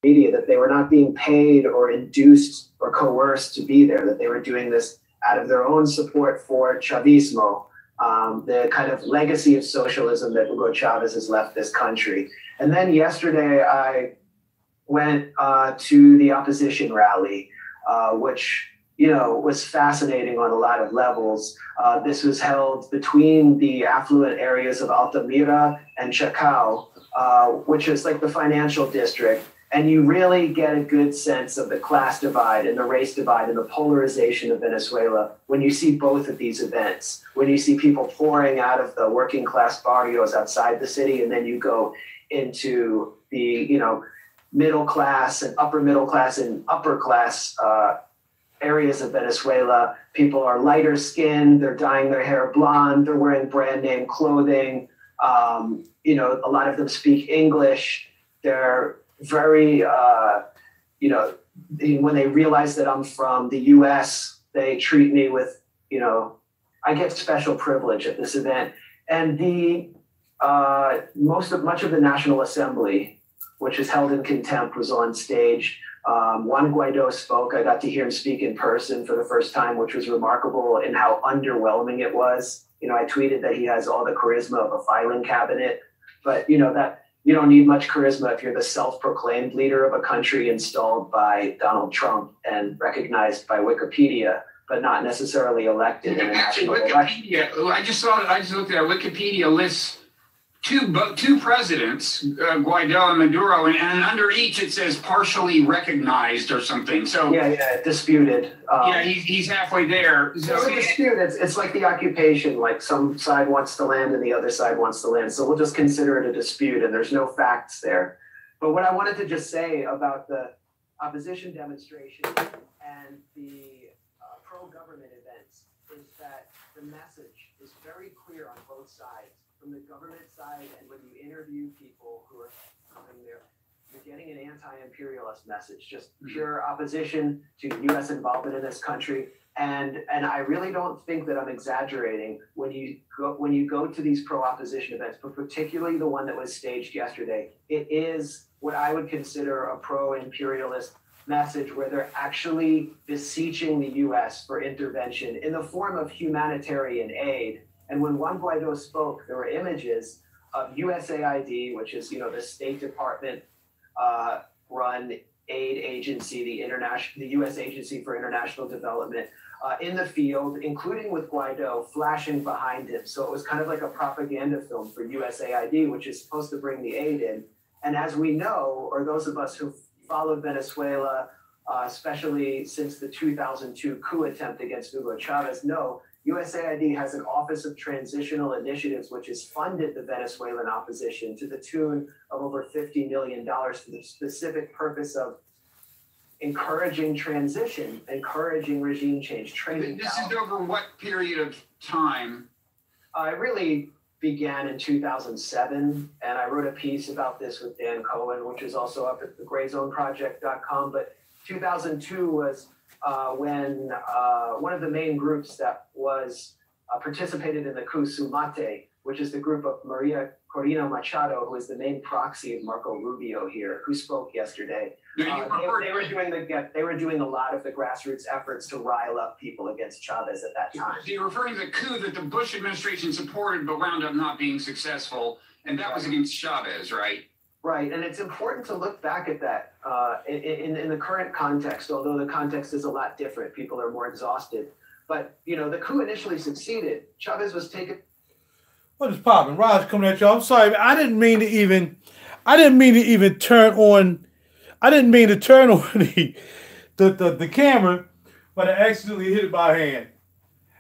media that they were not being paid or induced or coerced to be there, that they were doing this out of their own support for Chavismo, the kind of legacy of socialism that Hugo Chavez has left this country. And then yesterday I went to the opposition rally, which was fascinating on a lot of levels. This was held between the affluent areas of Altamira and Chacao, which is like the financial district. And you really get a good sense of the class divide and the race divide and the polarization of Venezuela when you see both of these events, when you see people pouring out of the working class barrios outside the city, and then you go into the, middle class and upper class areas of Venezuela. People are lighter skinned, they're dyeing their hair blonde, they're wearing brand name clothing. A lot of them speak English. They're very, when they realize that I'm from the US, they treat me with, I get special privilege at this event. And much of the National Assembly, which is held in contempt, was on stage. Juan Guaido spoke. I got to hear him speak in person for the first time, which was remarkable in how underwhelming it was. I tweeted that he has all the charisma of a filing cabinet, but that you don't need much charisma if you're the self-proclaimed leader of a country installed by Donald Trump and recognized by Wikipedia, but not necessarily elected in a national election. I just looked at Wikipedia lists two presidents, Guaido and Maduro, and under each it says partially recognized or something. So disputed. He's halfway there. So it's a dispute. It's like the occupation. Like some side wants the land and the other side wants the land. So we'll just consider it a dispute, and there's no facts there. But what I wanted to just say about the opposition demonstration and the pro-government events is that the message is very clear on both sides. From the government side, and when you interview people who are coming there, you're getting an anti-imperialist message, just pure opposition to U.S. involvement in this country. And I really don't think that I'm exaggerating when you go to these pro-opposition events, but particularly the one that was staged yesterday. It is what I would consider a pro-imperialist message, where they're actually beseeching the U.S. for intervention in the form of humanitarian aid. And when Juan Guaido spoke, there were images of USAID, which is, the State Department run aid agency, the U.S. Agency for International Development, in the field, including with Guaido flashing behind him. So it was kind of like a propaganda film for USAID, which is supposed to bring the aid in. And as we know, or those of us who followed Venezuela, especially since the 2002 coup attempt against Hugo Chavez, know USAID has an Office of Transitional Initiatives, which has funded the Venezuelan opposition to the tune of over $50 million for the specific purpose of encouraging transition, encouraging regime change, training. This is over what period of time? It really began in 2007, and I wrote a piece about this with Dan Cohen, which is also up at thegrayzoneproject.com. But 2002 was when one of the main groups that was participated in the coup, Sumate, which is the group of Maria Corina Machado, who is the main proxy of Marco Rubio here, who spoke yesterday. They were doing a lot of the grassroots efforts to rile up people against Chavez at that time. So you're referring to the coup that the Bush administration supported but wound up not being successful, and that was against Chavez, right? Right, and it's important to look back at that in the current context, although the context is a lot different. People are more exhausted. But, the coup initially succeeded. Chavez was taken. What is popping? Raj coming at y'all. I'm sorry, I didn't mean to even turn on the camera, but I accidentally hit it by hand.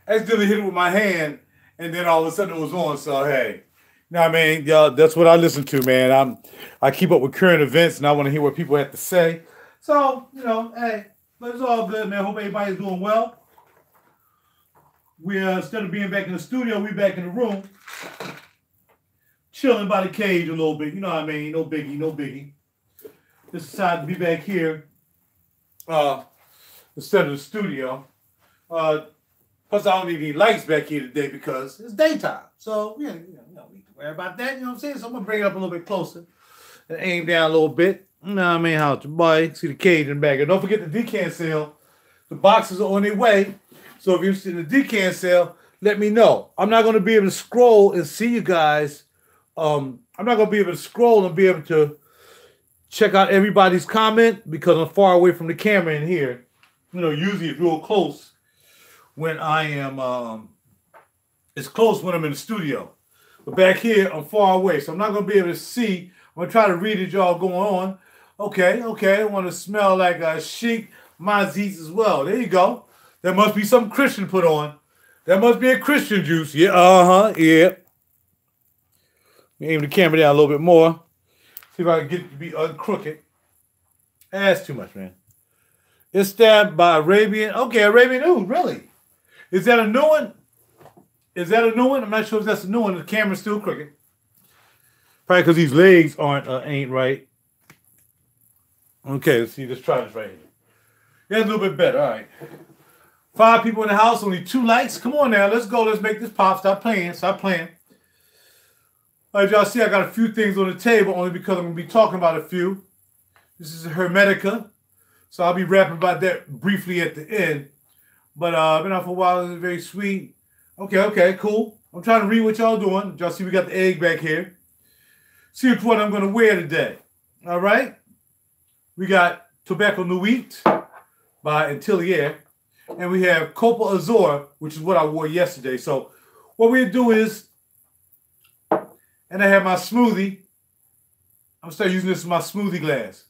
Accidentally hit it with my hand, and then all of a sudden it was on. So hey. No, I mean, y'all, that's what I listen to, man. I keep up with current events, and I want to hear what people have to say. So, hey, but it's all good, man. Hope everybody's doing well. We instead of being back in the studio, we back in the room, chilling by the cage a little bit. You know what I mean? No biggie. Just decided to be back here instead of the studio. Plus, I don't need any lights back here today because it's daytime. So, we don't need to worry about that. You know what I'm saying? So, I'm going to bring it up a little bit closer and aim down a little bit. You know what I mean? How to buy. See the cage in the back. And don't forget the decant sale. The boxes are on their way. So if you're interested in the decant sale, let me know. I'm not going to be able to scroll and see you guys. I'm not going to be able to scroll and be able to check out everybody's comment because I'm far away from the camera in here. You know, usually it's real close when I am, it's close when I'm in the studio. But back here, I'm far away, so I'm not going to be able to see. I'm going to try to read it, y'all going on. Okay. I want to smell like a chic Mazis as well. There you go. There must be some Christian put on. That must be a Christian juice. Yeah, yeah. Aim the camera down a little bit more. See if I can get it to be uncrooked. That's too much, man. It's stabbed by Arabian. Okay, Arabian Oud, really? Is that a new one? Is that a new one? I'm not sure if that's a new one. The camera's still crooked. Probably because these legs ain't right. Okay, let's see. Let's try this right here. That's a little bit better. All right. 5 people in the house, only 2 likes. Come on now, let's go. Let's make this pop. Stop playing. All right, y'all see I got a few things on the table only because I'm going to be talking about a few. This is a Hemetica. So I'll be rapping about that briefly at the end. But I've been out for a while. It's very sweet. Okay, cool. I'm trying to read what y'all doing. Y'all see we got the egg back here. See which one I'm going to wear today. All right? We got Tobacco Nuit by Atelier. And we have Copal Azur, which is what I wore yesterday. So what we'll do is, and I have my smoothie. I'm going to start using this as my smoothie glass.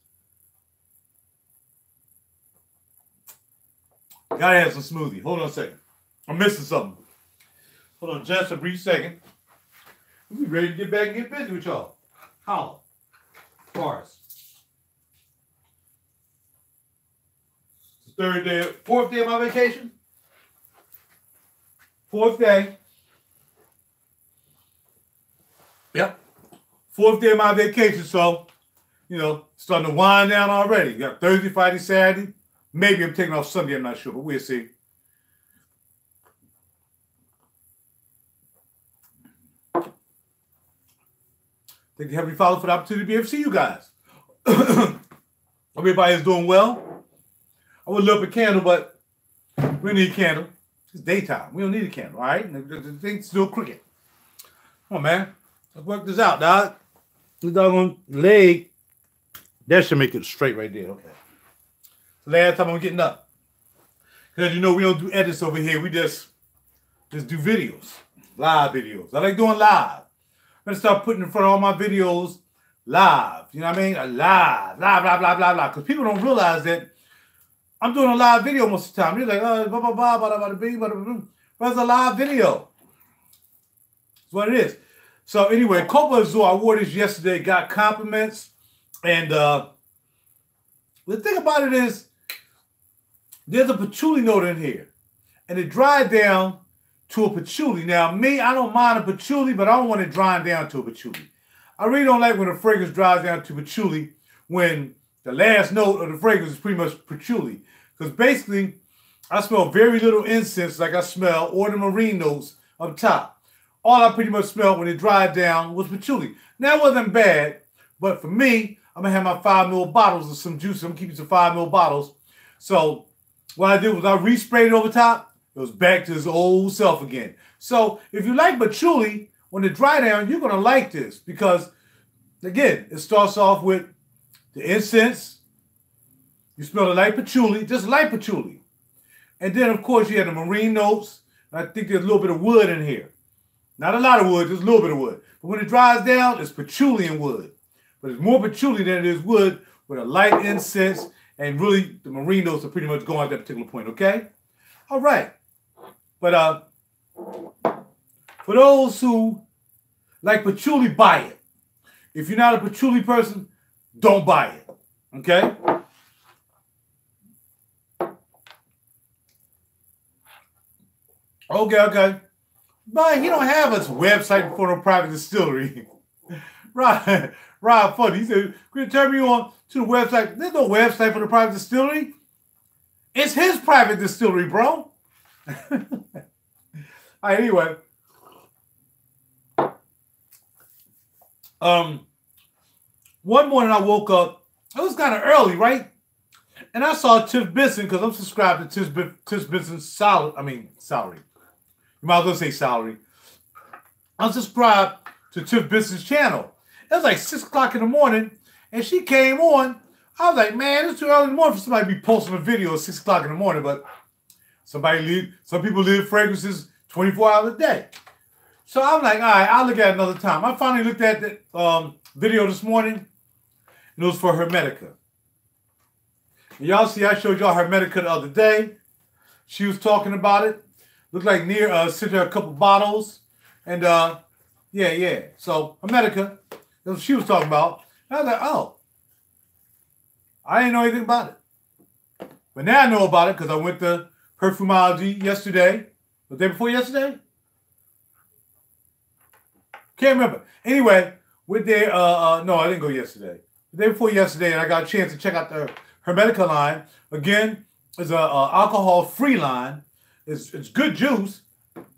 Gotta have some smoothie. Hold on a second. I'm missing something. Hold on just a brief second. We ready to get back and get busy with y'all. Holla. Bars. It's the 4th day of my vacation. 4th day. Yep. 4th day of my vacation, so, you know, starting to wind down already. You got Thursday, Friday, Saturday. Maybe I'm taking off Sunday, I'm not sure, but we'll see. Thank you, Heavenly Father, for the opportunity to be able to see you guys. Everybody is doing well. I would love a candle, but we don't need a candle. It's daytime. We don't need a candle, all right? The thing's still crooked. Come on, man. Let's work this out, dog. This doggone leg. That should make it straight right there. Okay. Last time I'm getting up. Because you know we don't do edits over here. We just do videos. Live videos. I like doing live. I'm going to start putting in front of all my videos live. You know what I mean? Live. Blah, blah, blah, blah. Because people don't realize that I'm doing a live video most of the time. They're like, oh, blah, blah, blah, blah, blah, blah, blah, blah, blah. But it's a live video. That's what it is. So anyway, Copal Azur, I wore this yesterday. Got compliments. And the thing about it is, there's a patchouli note in here. And it dried down to a patchouli. Now, me, I don't mind a patchouli, but I don't want it drying down to a patchouli. I really don't like when a fragrance dries down to patchouli when the last note of the fragrance is pretty much patchouli. Because basically, I smell very little incense like I smell or the marine notes up top. All I pretty much smelled when it dried down was patchouli. Now, it wasn't bad, but for me, I'm going to have my 5 ml bottles of some juice. I'm keeping some 5 ml bottles. So what I did was I resprayed it over top. It was back to its old self again. So if you like patchouli, when it dry down, you're going to like this. Because, again, it starts off with the incense. You smell it like patchouli, just like patchouli. And then, of course, you have the marine notes. I think there's a little bit of wood in here. Not a lot of wood, just a little bit of wood. But when it dries down, it's patchouli and wood. But it's more patchouli than it is wood with a light incense. And really, the marine notes are pretty much going at that particular point, okay? All right. But for those who like patchouli, buy it. If you're not a patchouli person, don't buy it, okay? Okay. But he don't have a website for a private distillery. Right. Rob Funny. He said, could you turn me on to the website? There's no website for the private distillery. It's his private distillery, bro. All right, anyway. One morning I woke up It was kind of early, right? And I saw Tiff Benson because I'm subscribed to Tiff Benson's salary. You might as well say salary. I'm subscribed to Tiff Benson's channel. It was like 6 o'clock in the morning, and she came on. I was like, man, it's too early in the morning for somebody to be posting a video at 6 o'clock in the morning, but some people live fragrances 24 hours a day. So I'm like, all right, I'll look at it another time. I finally looked at the video this morning, and it was for Hemetica. Y'all see, I showed y'all Hemetica the other day. She was talking about it. Looked like sent her a couple bottles. And yeah. So Hemetica, that's what she was talking about. And I was like, oh, I didn't know anything about it. But now I know about it because I went to Perfumology yesterday. The day before yesterday? Can't remember. Anyway, went there. No, I didn't go yesterday. The day before yesterday, and I got a chance to check out the Hemetica line. Again, it's a alcohol-free line. It's good juice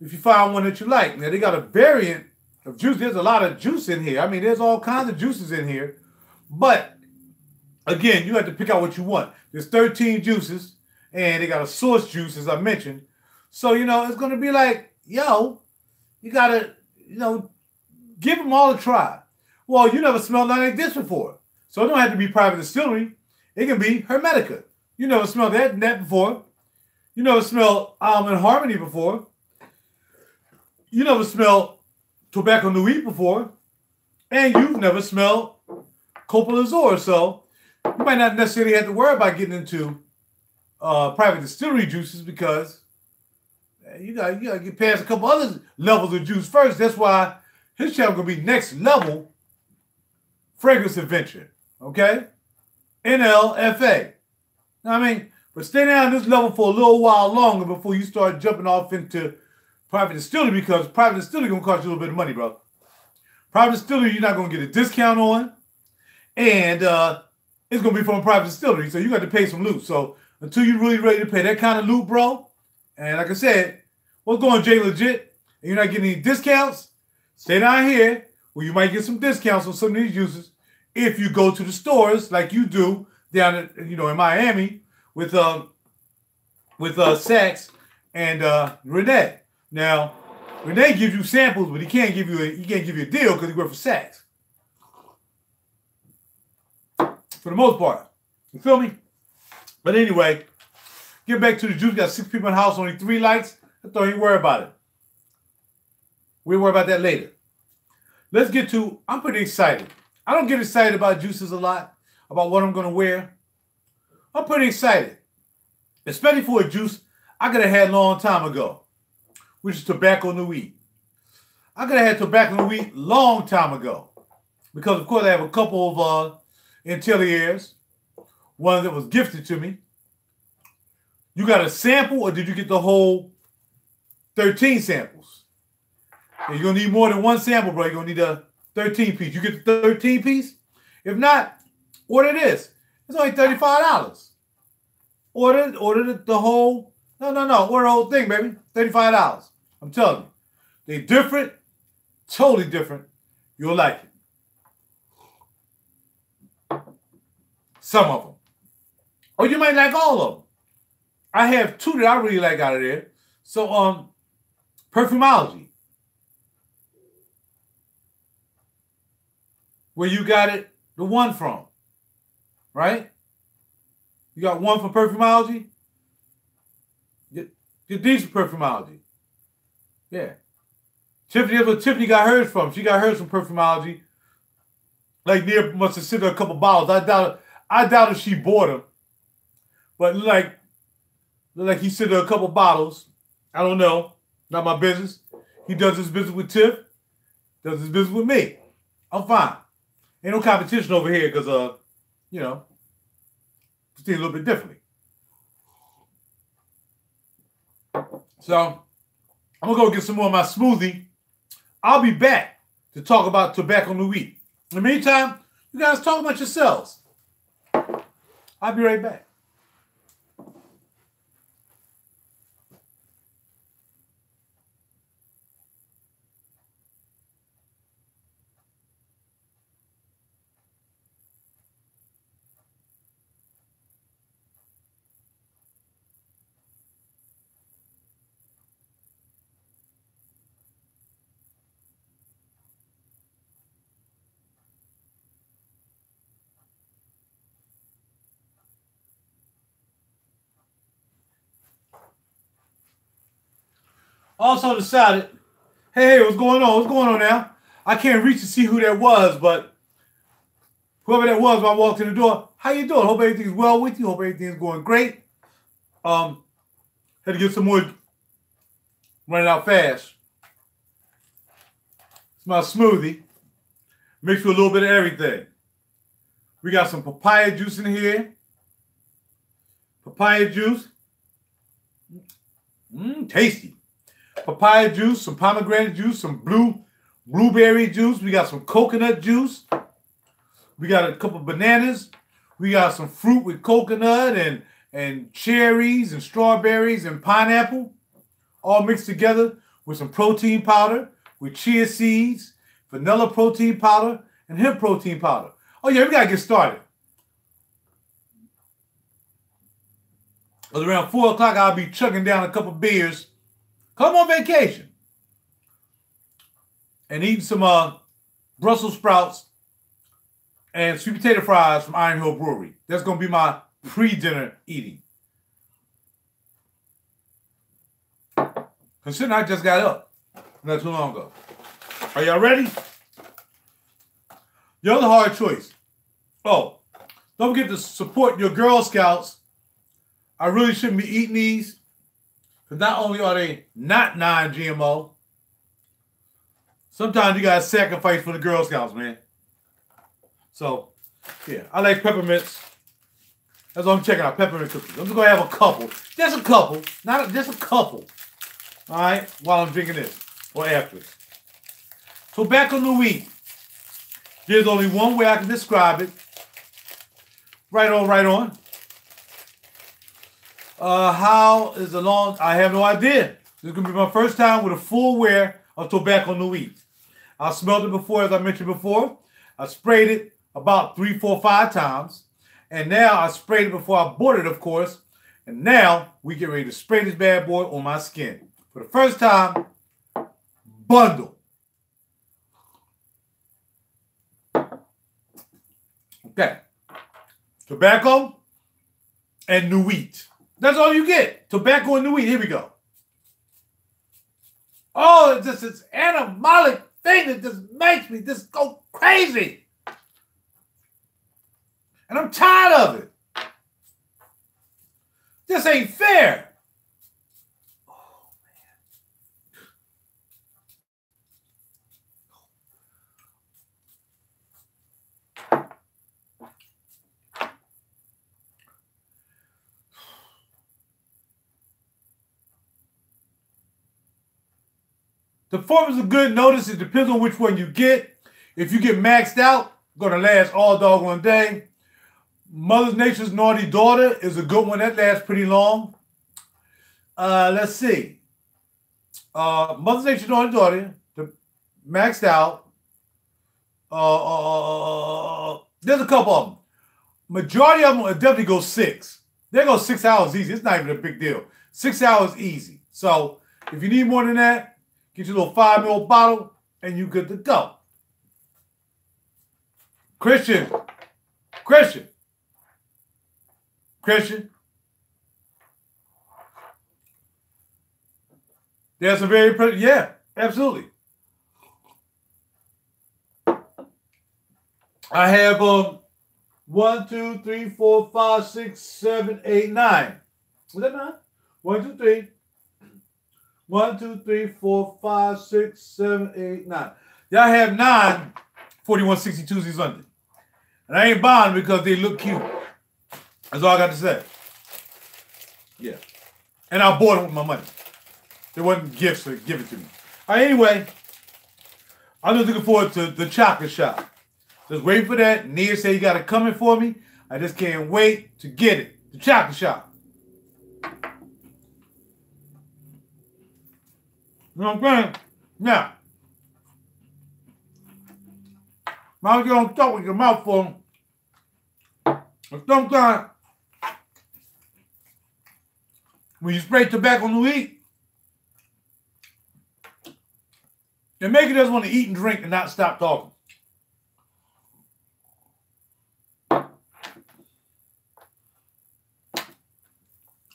if you find one that you like. Now, they got a variant of juice. There's a lot of juice in here. I mean, there's all kinds of juices in here. But, again, you have to pick out what you want. There's 13 juices, and they got a source juice, as I mentioned. So, it's going to be like, yo, you got to, give them all a try. Well, you never smelled nothing like this before. So it don't have to be private distillery. It can be Hemetica. You never smelled that before. You never smelled Almond Harmony before. You never smelled Tobacco Nuit before. And you've never smelled Copal Azur. So you might not necessarily have to worry about getting into private distillery juices because you got to get past a couple other levels of juice first. That's why his channel going to be Next Level Fragrance Adventure. Okay? NLFA. But stay down this level for a little while longer before you start jumping off into private distillery because private distillery going to cost you a little bit of money, bro. Private distillery, you're not going to get a discount on. And it's going to be from a private distillery, so you got to pay some loot. So until you're really ready to pay that kind of loot, bro, and like I said, what's going J Legit, and you're not getting any discounts, stay down here where you might get some discounts on some of these juices if you go to the stores like you do down in Miami with Saks and Renee. Now, Renee gives you samples, but he can't give you a deal because he works for Saks. For the most part. You feel me? But anyway, get back to the juice. Got 6 people in the house, only 3 lights. I thought you worry about it. We'll worry about that later. Let's get to, I'm pretty excited. I don't get excited about juices a lot, about what I'm going to wear. I'm pretty excited. Especially for a juice I could have had a long time ago, which is Tobacco Nuit. I could have had Tobacco Nuit long time ago. Because, of course, I have a couple of Ateliers. One that was gifted to me. You got a sample, or did you get the whole 13 samples? And you're going to need more than one sample, bro. You're going to need a 13 piece. You get the 13 piece? If not, order this. It's only $35. Order the whole, no. Order the whole thing, baby. $35. I'm telling you. They're different. Totally different. You'll like it. Some of them. Or you might like all of them. I have 2 that I really like out of there. So, Perfumology. Where you got it, the one from. Right? You got one from Perfumology? Get these from Perfumology. Yeah. Tiffany, that's what Tiffany got hers from. She got hers from Perfumology. Like, Nia must have sent her a couple bottles. I doubt if she bought them. But look like he sent her a couple bottles. I don't know. Not my business. He does his business with Tiff. Does his business with me. I'm fine. Ain't no competition over here because, it's a little bit differently. So, I'm going to go get some more of my smoothie. I'll be back to talk about Tobacco Nuit. In the meantime, you guys talk about yourselves. I'll be right back. Also decided, hey, what's going on? What's going on now? I can't reach to see who that was, but whoever that was when I walked in the door, how you doing? Hope everything's well with you. Hope everything's going great. Had to get some more running out fast. It's my smoothie. Mixed with a little bit of everything. We got some papaya juice in here. Papaya juice. Tasty. Papaya juice, some pomegranate juice, some blueberry juice. We got some coconut juice. We got a couple of bananas. We got some fruit with coconut and cherries and strawberries and pineapple. All mixed together with some protein powder, with chia seeds, vanilla protein powder, and hemp protein powder. Oh yeah, we gotta get started. Because around 4 o'clock, I'll be chugging down a couple beers. Come on vacation. And eating some Brussels sprouts and sweet potato fries from Iron Hill Brewery. That's going to be my pre-dinner eating. Considering I just got up not too long ago. Are y'all ready? The other hard choice. Oh, don't forget to support your Girl Scouts. I really shouldn't be eating these. Because not only are they not non-GMO, sometimes you got to sacrifice for the Girl Scouts, man. So, yeah, I like peppermints. That's what I'm checking out, peppermint cookies. I'm just going to have a couple. Just a couple. Just a couple. All right, while I'm drinking this. Or after it. Tobacco Nuit. There's only one way I can describe it. Right on, right on. How is the long? I have no idea. This is going to be my first time with a full wear of Tobacco Nuit. I smelled it before, as I mentioned before. I sprayed it about 3, 4, 5 times. And now I sprayed it before I bought it, of course. And now we get ready to spray this bad boy on my skin. For the first time, bundle. Okay. Tobacco and Nuit. That's all you get. Tobacco and Nuit. Here we go. Oh, it's just this animalic thing that just makes me just go crazy. And I'm tired of it. This ain't fair. The performance is good. Notice it depends on which one you get. If you get maxed out, going to last all doggone day. Mother Nature's Naughty Daughter is a good one. That lasts pretty long. Let's see. Mother Nature's Naughty Daughter, maxed out. There's a couple of them. Majority of them will definitely go 6. They go 6 hours easy. It's not even a big deal. 6 hours easy. So if you need more than that, get your little 5 ml bottle and you good to go. Christian. There's a very, yeah, absolutely. I have 1, 2, 3, 4, 5, 6, 7, 8, 9. Was that 9? 1, 2, 3. 1, 2, 3, 4, 5, 6, 7, 8, 9. Y'all have 9 4162s under. And I ain't buying them because they look cute. That's all I got to say. Yeah. And I bought them with my money. They wasn't gifts to give it to me. All right, anyway, I'm just looking forward to the chocolate shop. Just wait for that. Nia said you got it coming for me. I just can't wait to get it. The chocolate shop. You know what I'm saying? Now, now you don't talk with your mouth full. But sometimes, when you spray tobacco Nuit, it makes you just want to eat and drink and not stop talking.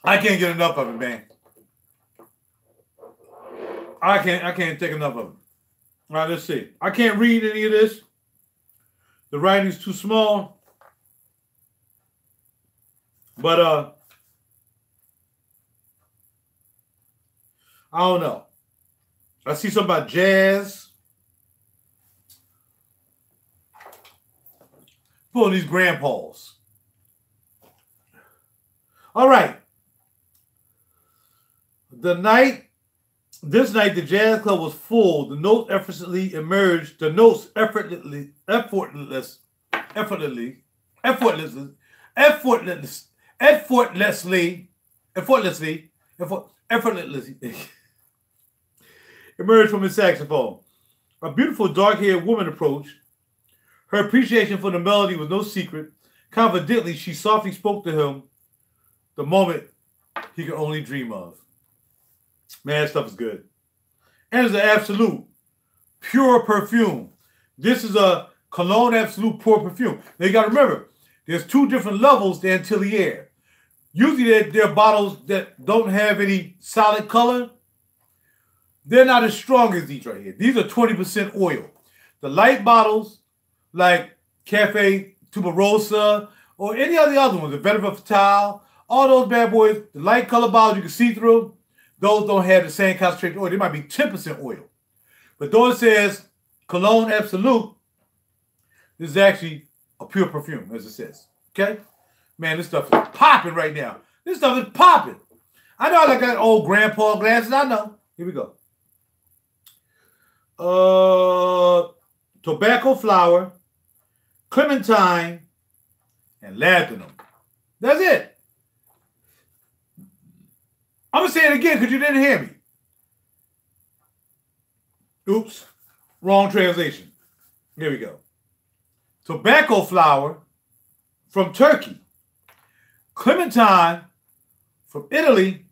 I can't get enough of it, man. I can't take enough of them. All right, let's see. I can't read any of this. The writing's too small. But I don't know. I see something about jazz. Pulling these grandpas. All right. This night, the jazz club was full. The notes effortlessly emerged. The notes effortlessly emerged from his saxophone. A beautiful dark-haired woman approached. Her appreciation for the melody was no secret. Confidently, she softly spoke to him the moment he could only dream of. Man, that stuff is good. And it's an absolute pure perfume. This is a Cologne Absolute Pure Perfume. Now you got to remember, there's two different levels to Atelier. Usually they're bottles that don't have any solid color. They're not as strong as these right here. These are 20% oil. The light bottles, like Cafe Tuberosa or any of the other ones, the Venezuela Fatale, all those bad boys, the light color bottles you can see through, those don't have the same concentration oil. They might be 10% oil. But though it says Cologne Absolute, this is actually a pure perfume, as it says. Okay? Man, this stuff is popping right now. This stuff is popping. I know I like that old grandpa glasses. I know. Here we go. Tobacco flower, clementine, and ladanum. That's it. I'm going to say it again because you didn't hear me. Oops. Wrong translation. Here we go. Tobacco flower from Turkey, clementine from Italy,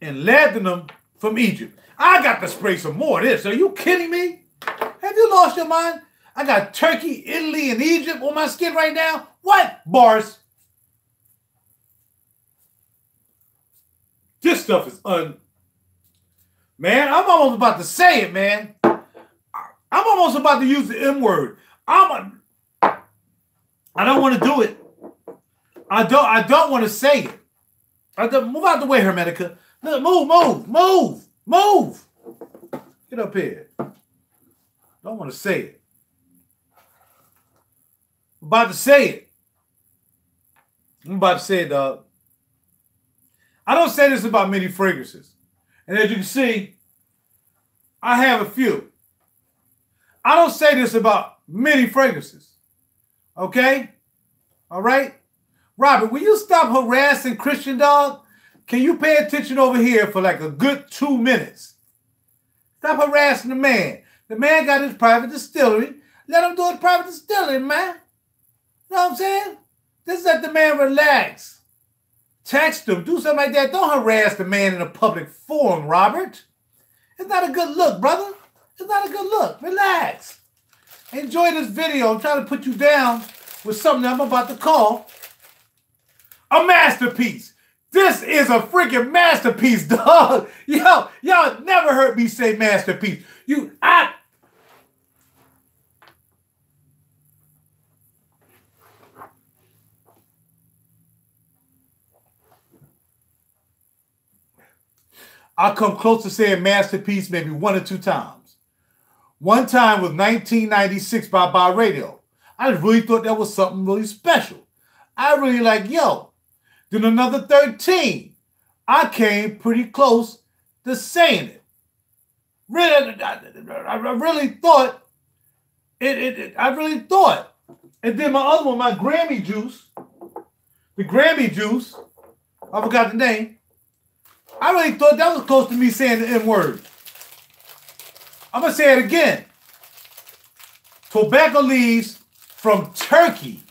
and ladanum from Egypt. I got to spray some more of this. Are you kidding me? Have you lost your mind? I got Turkey, Italy, and Egypt on my skin right now. What? Bars. This stuff is Man, I'm almost about to say it, man. I'm almost about to use the M word. I don't want to do it. I don't want to say it. Move out the way, Hemetica. Move. Get up here. Don't want to say it. I'm about to say it, dog. I don't say this about many fragrances. And as you can see, I have a few. I don't say this about many fragrances. Okay? All right? Robert, will you stop harassing Christian, dog? Can you pay attention over here for like a good 2 minutes? Stop harassing the man. The man got his private distillery. Let him do his private distillery, man. You know what I'm saying? Just let the man relax. Text him. Do something like that. Don't harass the man in a public forum, Robert. It's not a good look, brother. It's not a good look. Relax. Enjoy this video. I'm trying to put you down with something I'm about to call a masterpiece. This is a freaking masterpiece, dog. Y'all never heard me say masterpiece. I come close to saying masterpiece maybe 1 or 2 times. One time was 1996 by Radio. I really thought that was something really special. I really like, Then another 13. I came pretty close to saying it. Really, I really thought I really thought. And then my other one, my Grammy juice, I forgot the name. I really thought that was close to me saying the M word. I'm going to say it again. Tobacco leaves from Turkey.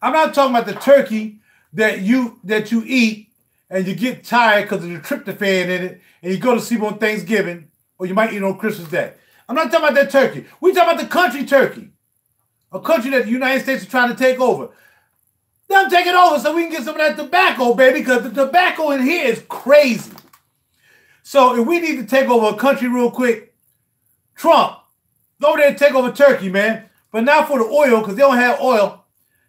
I'm not talking about the turkey that you eat and you get tired because of the tryptophan in it and you go to sleep on Thanksgiving or you might eat on Christmas Day. I'm not talking about that turkey. We're talking about the country turkey. A country that the United States is trying to take over. Let them take it over so we can get some of that tobacco, baby, because the tobacco in here is crazy. So if we need to take over a country real quick, Trump, go over there and take over Turkey, man. But not for the oil, because they don't have oil.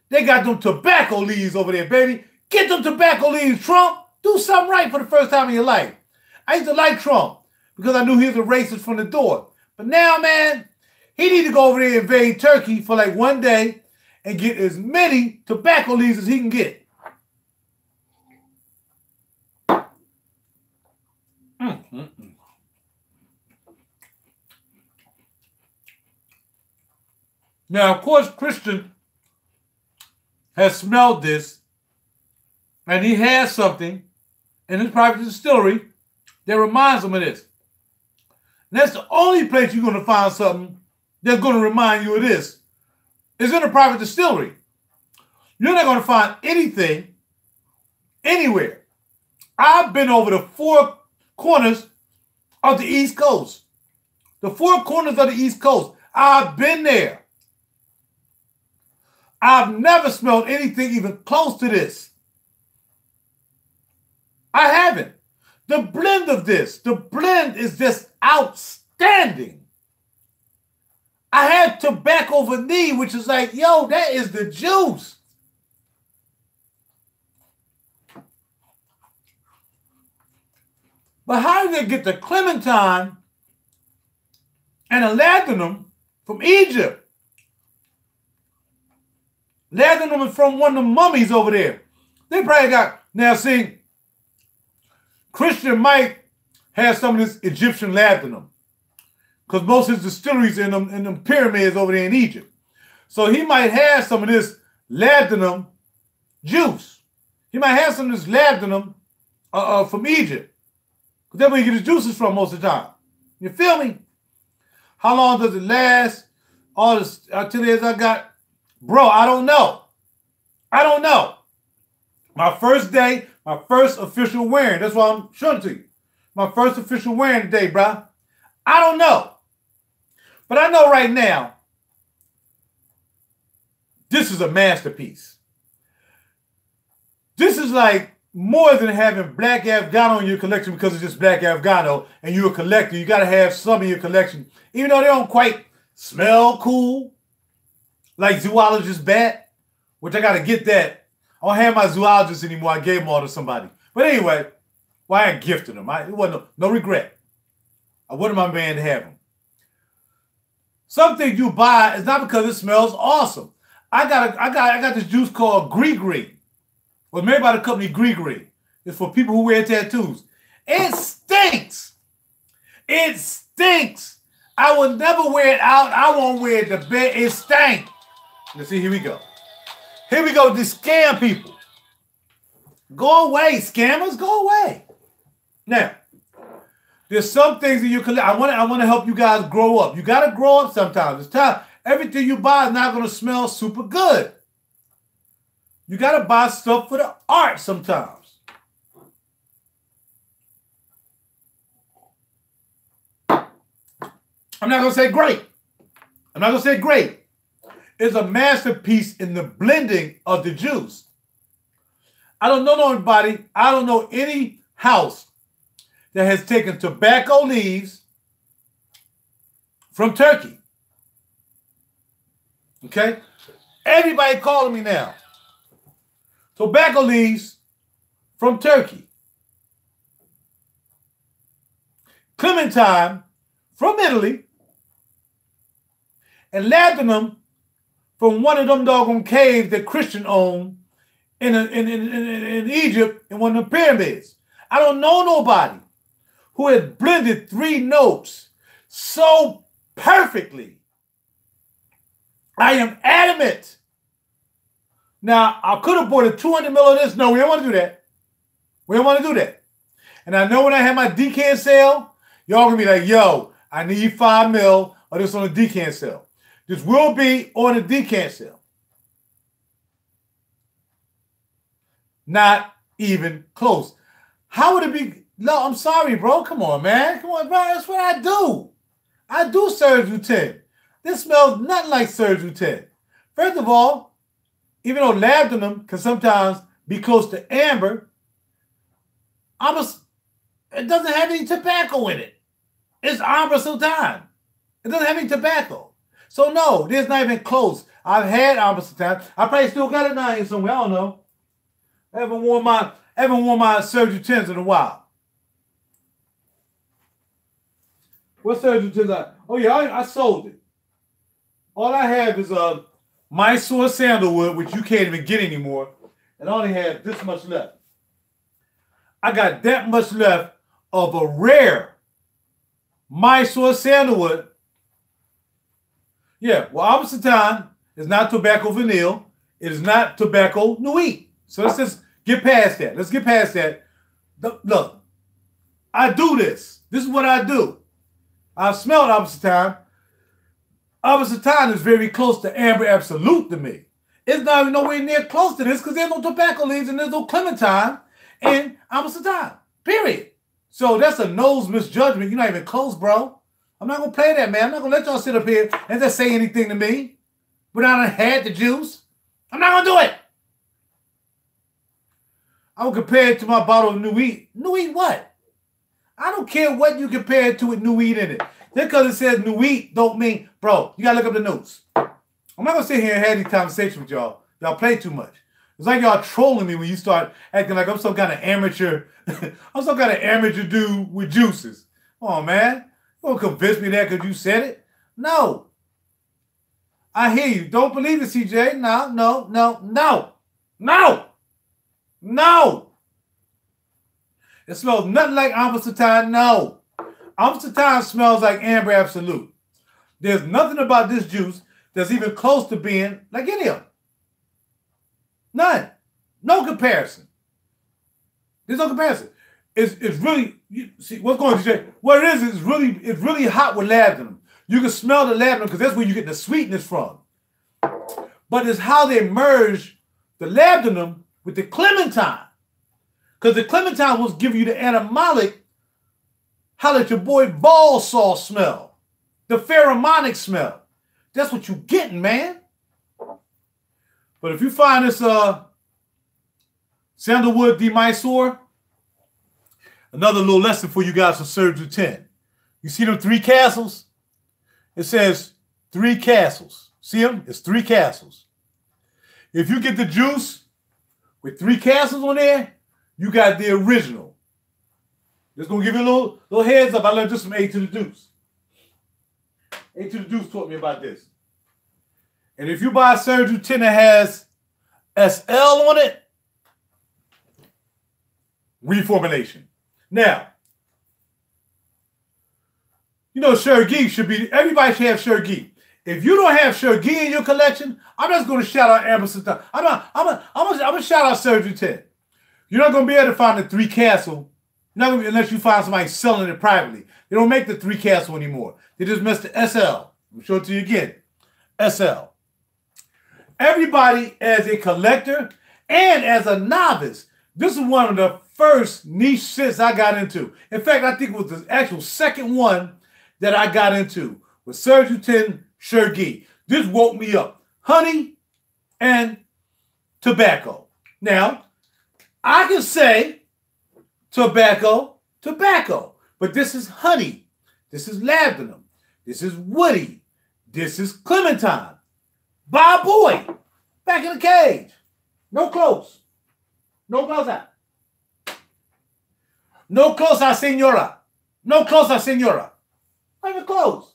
They got them tobacco leaves over there, baby. Get them tobacco leaves, Trump. Do something right for the first time in your life. I used to like Trump because I knew he was a racist from the door. But now, man, he need to go over there and invade Turkey for like one day and get as many tobacco leaves as he can get. Now, of course, Christian has smelled this, and he has something in his private distillery that reminds him of this. And that's the only place you're going to find something that's going to remind you of this. It's in a private distillery. You're not going to find anything anywhere. I've been over the four corners of the East Coast. The four corners of the East Coast. I've been there. I've never smelled anything even close to this. I haven't. The blend of this, the blend is just outstanding. I had tobacco vanille, which is like, yo, that is the juice. But how did they get the clementine and a ladanum from Egypt? Ladanum is from one of the mummies over there. They probably got, now see, Christian might have some of this Egyptian ladanum because most of his distilleries in them pyramids over there in Egypt. So he might have some of this ladanum juice. He might have some of this ladanum from Egypt. Because that's where he gets his juices from most of the time. You feel me? How long does it last? All the Ateliers I got? Bro, I don't know. I don't know. My first day, my first official wearing. That's why I'm showing it to you. My first official wearing today, bro. I don't know. But I know right now, this is a masterpiece. This is like more than having black Afgano in your collection because it's just black Afgano and you're a collector. You got to have some in your collection. Even though they don't quite smell cool, like zoologist bat, which I got to get that. I don't have my zoologist anymore. I gave them all to somebody. But anyway, well, I gifted them. It wasn't no regret. I wanted my man to have them. Something you buy is not because it smells awesome. I got this juice called Gree. Well, made by the company Gree. It's for people who wear tattoos. It stinks. It stinks. I will never wear it out. I won't wear it to bed. It stank. Let's see, here we go. Here we go with these scam people. Go away, scammers. Go away. Now, there's some things that you collect. I want to help you guys grow up. You got to grow up sometimes. It's time. Everything you buy is not going to smell super good. You got to buy stuff for the art sometimes. I'm not going to say great. I'm not going to say great. It's a masterpiece in the blending of the juice. I don't know anybody. I don't know any house that has taken tobacco leaves from Turkey. Okay? Everybody calling me now. Tobacco leaves from Turkey. Clementine from Italy. And ladanum from one of them doggone caves that Christian owned in Egypt in one of the pyramids. I don't know nobody who had blended three notes so perfectly. I am adamant. Now, I could have bought a 200 ml of this. No, we don't want to do that. We don't want to do that. And I know when I have my decant sale, y'all going to be like, yo, I need 5 ml of this on a decant sale. This will be on a decant sale. Not even close. How would it be? No, I'm sorry, bro. Come on, man. Come on, bro. That's what I do. I do Surgery 10. This smells nothing like Surgery 10. First of all, even though ladanum can sometimes be close to amber, It doesn't have any tobacco in it. It's Amber Sultan. It doesn't have any tobacco. So no, there's not even close. I've had Amber Sultan. I probably still got it now here somewhere. I don't know. I haven't worn my Surgery 10s in a while. What Surgery 10s? Oh yeah, I sold it. All I have is Mysore sandalwood, which you can't even get anymore, and I only have this much left. I got that much left of a rare Mysore sandalwood. Yeah, well, Amber Sultan is not tobacco vanille. It is not tobacco Nuit. So let's just get past that. Let's get past that. Look, I do this. This is what I do. I've smelled Amber Sultan. Amber Sultan is very close to Amber Absolute to me. It's not even nowhere near close to this because there's no tobacco leaves and there's no clementine in Amber Sultan. Period. So that's a nose misjudgment. You're not even close, bro. I'm not going to play that, man. I'm not going to let y'all sit up here and just say anything to me without I had the juice. I'm not going to do it. I will compare it to my bottle of Nuit. Nuit what? I don't care what you compare it to with Nuit in it. Just because it says Nuit don't mean, bro, you got to look up the notes. I'm not going to sit here and have these conversations with y'all. Y'all play too much. It's like y'all trolling me when you start acting like I'm some kind of amateur. I'm some kind of amateur dude with juices. Come on, man. You don't convince me that because you said it. No. I hear you. Don't believe it, CJ. No. It smells nothing like Amber Sultan. No. Amber Sultan smells like Amber Absolute. There's nothing about this juice that's even close to being like any of them. None. No comparison. There's no comparison. It's really, you see what's going on, CJ? What it is really hot with labdanum. You can smell the labdanum because that's where you get the sweetness from. But it's how they merge the labdanum with the clementine. Because the clementine will give you the animalic, how that your boy ball saw smell. The pheromonic smell. That's what you getting, man. But if you find this sandalwood de Mysore, another little lesson for you guys from Surgery 10. You see them 3 castles? It says 3 castles. See them? It's 3 castles. If you get the juice with 3 castles on there, you got the original. Just gonna give you a little heads up. I learned this from A to the Deuce. A to the Deuce taught me about this. And if you buy a Surgery 10 that has SL on it, reformulation. Now, you know, Chergui should be, everybody should have Chergui. If you don't have Chergui in your collection, I'm just going to shout out Amber Sultan. I'm going to shout out Surgery 10. You're not going to be able to find the 3 castle, not gonna be, unless you find somebody selling it privately. They don't make the 3 castle anymore. They just missed the SL. I'll show it to you again. SL. Everybody as a collector and as a novice, this is one of the first niche shits I got into. In fact, I think it was the actual second one that I got into with Surgery 10 Chergui. This woke me up. Honey and tobacco. Now, I can say tobacco, but this is honey. This is labdanum. This is woody. This is clementine. By boy, back in the cage. No close. No closer. No closer, senora. No closer, senora. Not even close.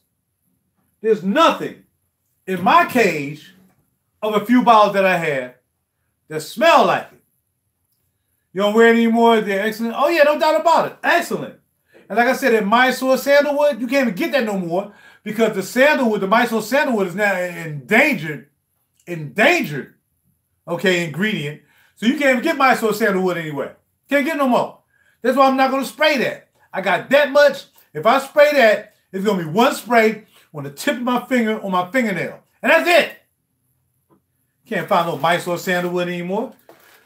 There's nothing in my cage of a few bottles that I have that smell like it. You don't wear it anymore? They're excellent. Oh, yeah, no doubt about it. Excellent. And like I said, in Mysore sandalwood, you can't even get that no more because the sandalwood, the Mysore sandalwood is now endangered, okay, ingredient. So you can't even get Mysore sandalwood anywhere. Can't get no more. That's why I'm not going to spray that. I got that much. If I spray that, it's going to be one spray on the tip of my finger on my fingernail. And that's it. Can't find no Mysore sandalwood anymore.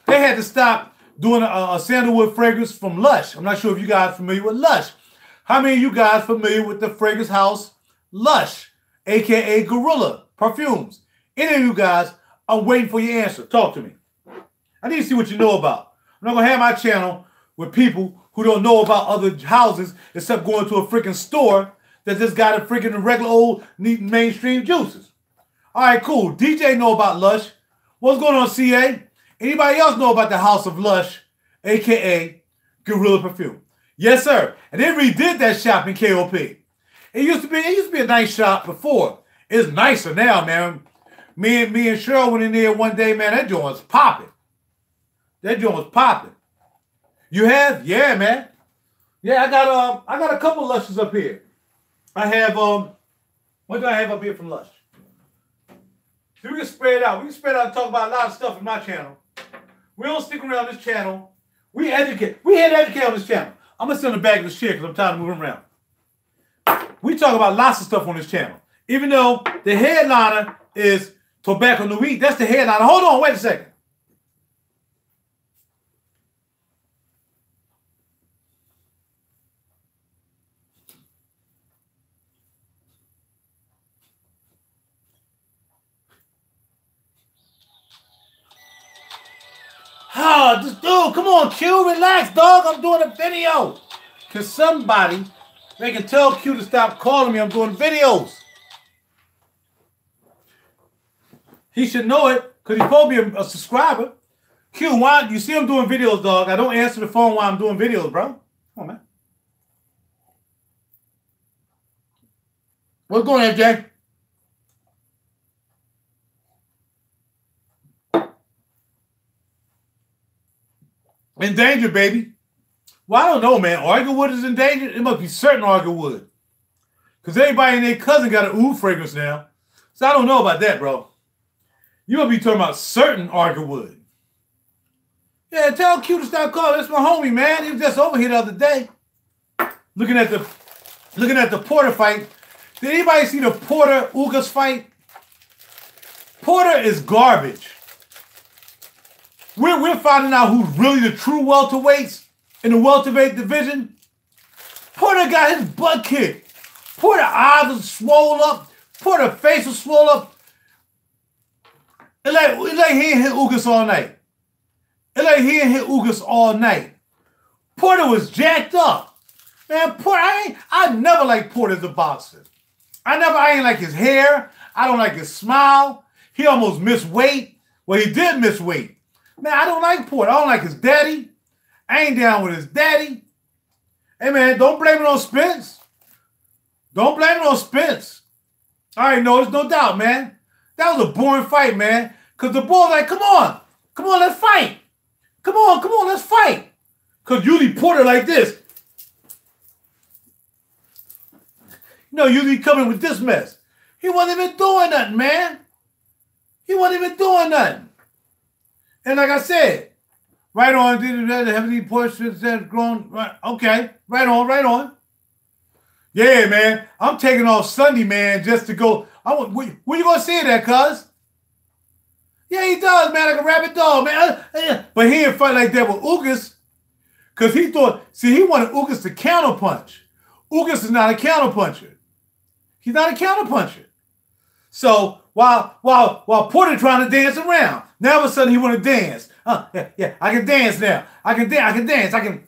They had to stop doing a sandalwood fragrance from Lush. I'm not sure if you guys are familiar with Lush. How many of you guys are familiar with the fragrance house Lush, a.k.a. Gorilla Perfumes? Any of you guys, I'm waiting for your answer. Talk to me. I need to see what you know about. I'm not going to have my channel with people who don't know about other houses except going to a freaking store that just got a freaking regular old neat mainstream juices. All right, cool. DJ know about Lush. What's going on, CA? Anybody else know about the House of Lush, a.k.a. Gorilla Perfume? Yes, sir. And they redid that shop in KOP. It used to be a nice shop before. It's nicer now, man. Me and Cheryl went in there one day, man. That joint was popping. That joint was popping. You have? Yeah, man. Yeah, I got a couple Lushes up here. I have what do I have up here from Lush? So we can spread out. We can spread out and talk about a lot of stuff in my channel. We don't stick around this channel. We educate. We had to educate on this channel. I'm gonna sit in the back of this chair because I'm tired of moving around. We talk about lots of stuff on this channel. Even though the headliner is Tobacco Nuit, that's the headliner. Hold on, wait a second. Oh, just dude, come on, Q, relax, dog. I'm doing a video. Can somebody they can tell Q to stop calling me? I'm doing videos. He should know it because he's supposed to be a subscriber. Q, why you see I'm doing videos, dog? I don't answer the phone while I'm doing videos, bro. Come on, man. What's going on, Jay? In danger, baby. Well, I don't know, man. Argerwood is in danger? It must be certain Argerwood. Because everybody and their cousin got an oud fragrance now. So I don't know about that, bro. You must be talking about certain Argerwood. Yeah, tell Q to stop calling. That's my homie, man. He was just over here the other day. Looking at the Porter fight. Did anybody see the Porter-Ugas fight? Porter is garbage. We're finding out who's really the true welterweights in the welterweight division. Porter got his butt kicked. Porter eyes was swole up. Porter face was swole up. It's like he ain't hit Ugas all night. It's like he ain't hit Ugas all night. Porter was jacked up. Man, Porter, I never liked Porter as a boxer. I ain't like his hair. I don't like his smile. He almost missed weight. Well, he did miss weight. Man, I don't like Porter. I don't like his daddy. I ain't down with his daddy. Hey, man, don't blame it on Spence. Don't blame it on Spence. All right, no, there's no doubt, man. That was a boring fight, man. Because the boy was like, come on, let's fight. Come on, let's fight. Because usually Porter like this. You know, usually coming with this mess. He wasn't even doing nothing, man. He wasn't even doing nothing. And like I said, right on, did the heavy portion said grown, right? Okay, right on. Yeah, man, I'm taking off Sunday, man, just to go. Where you gonna see it at, cuz? Yeah, he does, man, like a rabid dog, man. But he didn't fight like that with Ugas, because he thought, he wanted Ugas to counterpunch. Ugas is not a counterpuncher. He's not a counterpuncher. So while Porter trying to dance around, now all of a sudden he want to dance. Yeah, I can dance now. I can dance.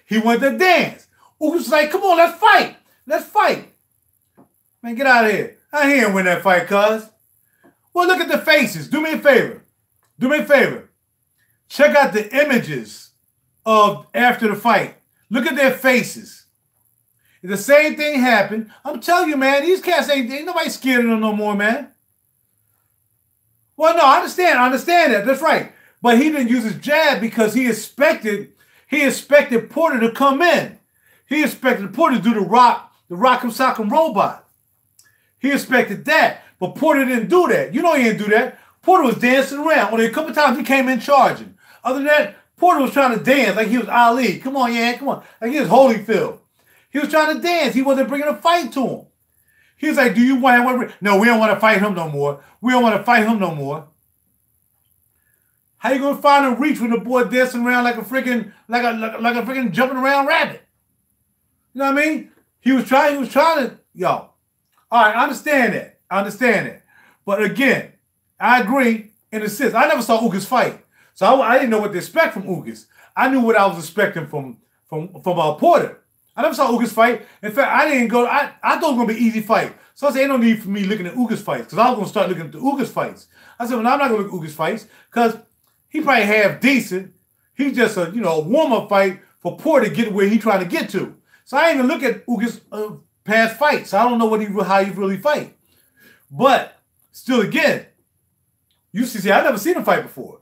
He wanted to dance. Ugas was like, come on, let's fight. Man, get out of here. I ain't win that fight, cuz. Well, look at the faces. Do me a favor. Check out the images of after the fight. Look at their faces. The same thing happened. I'm telling you, man, these cats ain't nobody scared of them no more, man. Well, no, I understand that. That's right. But he didn't use his jab because he expected Porter to come in. He expected Porter to do the Rock'em Sock'em Robot. He expected that. But Porter didn't do that. You know he didn't do that. Porter was dancing around. Only a couple times he came in charging. Other than that, Porter was trying to dance like he was Ali. Come on, yeah, come on. Like he was Holyfield. He was trying to dance. He wasn't bringing a fight to him. He was like, do you want to... No, we don't want to fight him no more. How you going to find a reach when the boy dancing around like a freaking jumping around rabbit? You know what I mean? He was trying to... Yo. All right, I understand that. But again, I agree in a sense. I never saw Ugas fight. So I didn't know what to expect from Ugas. I knew what I was expecting from Porter. I never saw Ugas fight. In fact, I didn't go. I thought it was gonna be an easy fight. So I said, ain't no need for me looking at Ugas fights because I was gonna start looking at the Ugas fights. I said, well, I'm not gonna look at Ugas fights because he probably half decent. He's just a warm up fight for Porter to get where he's trying to get to. So I ain't gonna look at Ugas past fights. I don't know how he really fight. But still, again, you see, I never seen him fight before.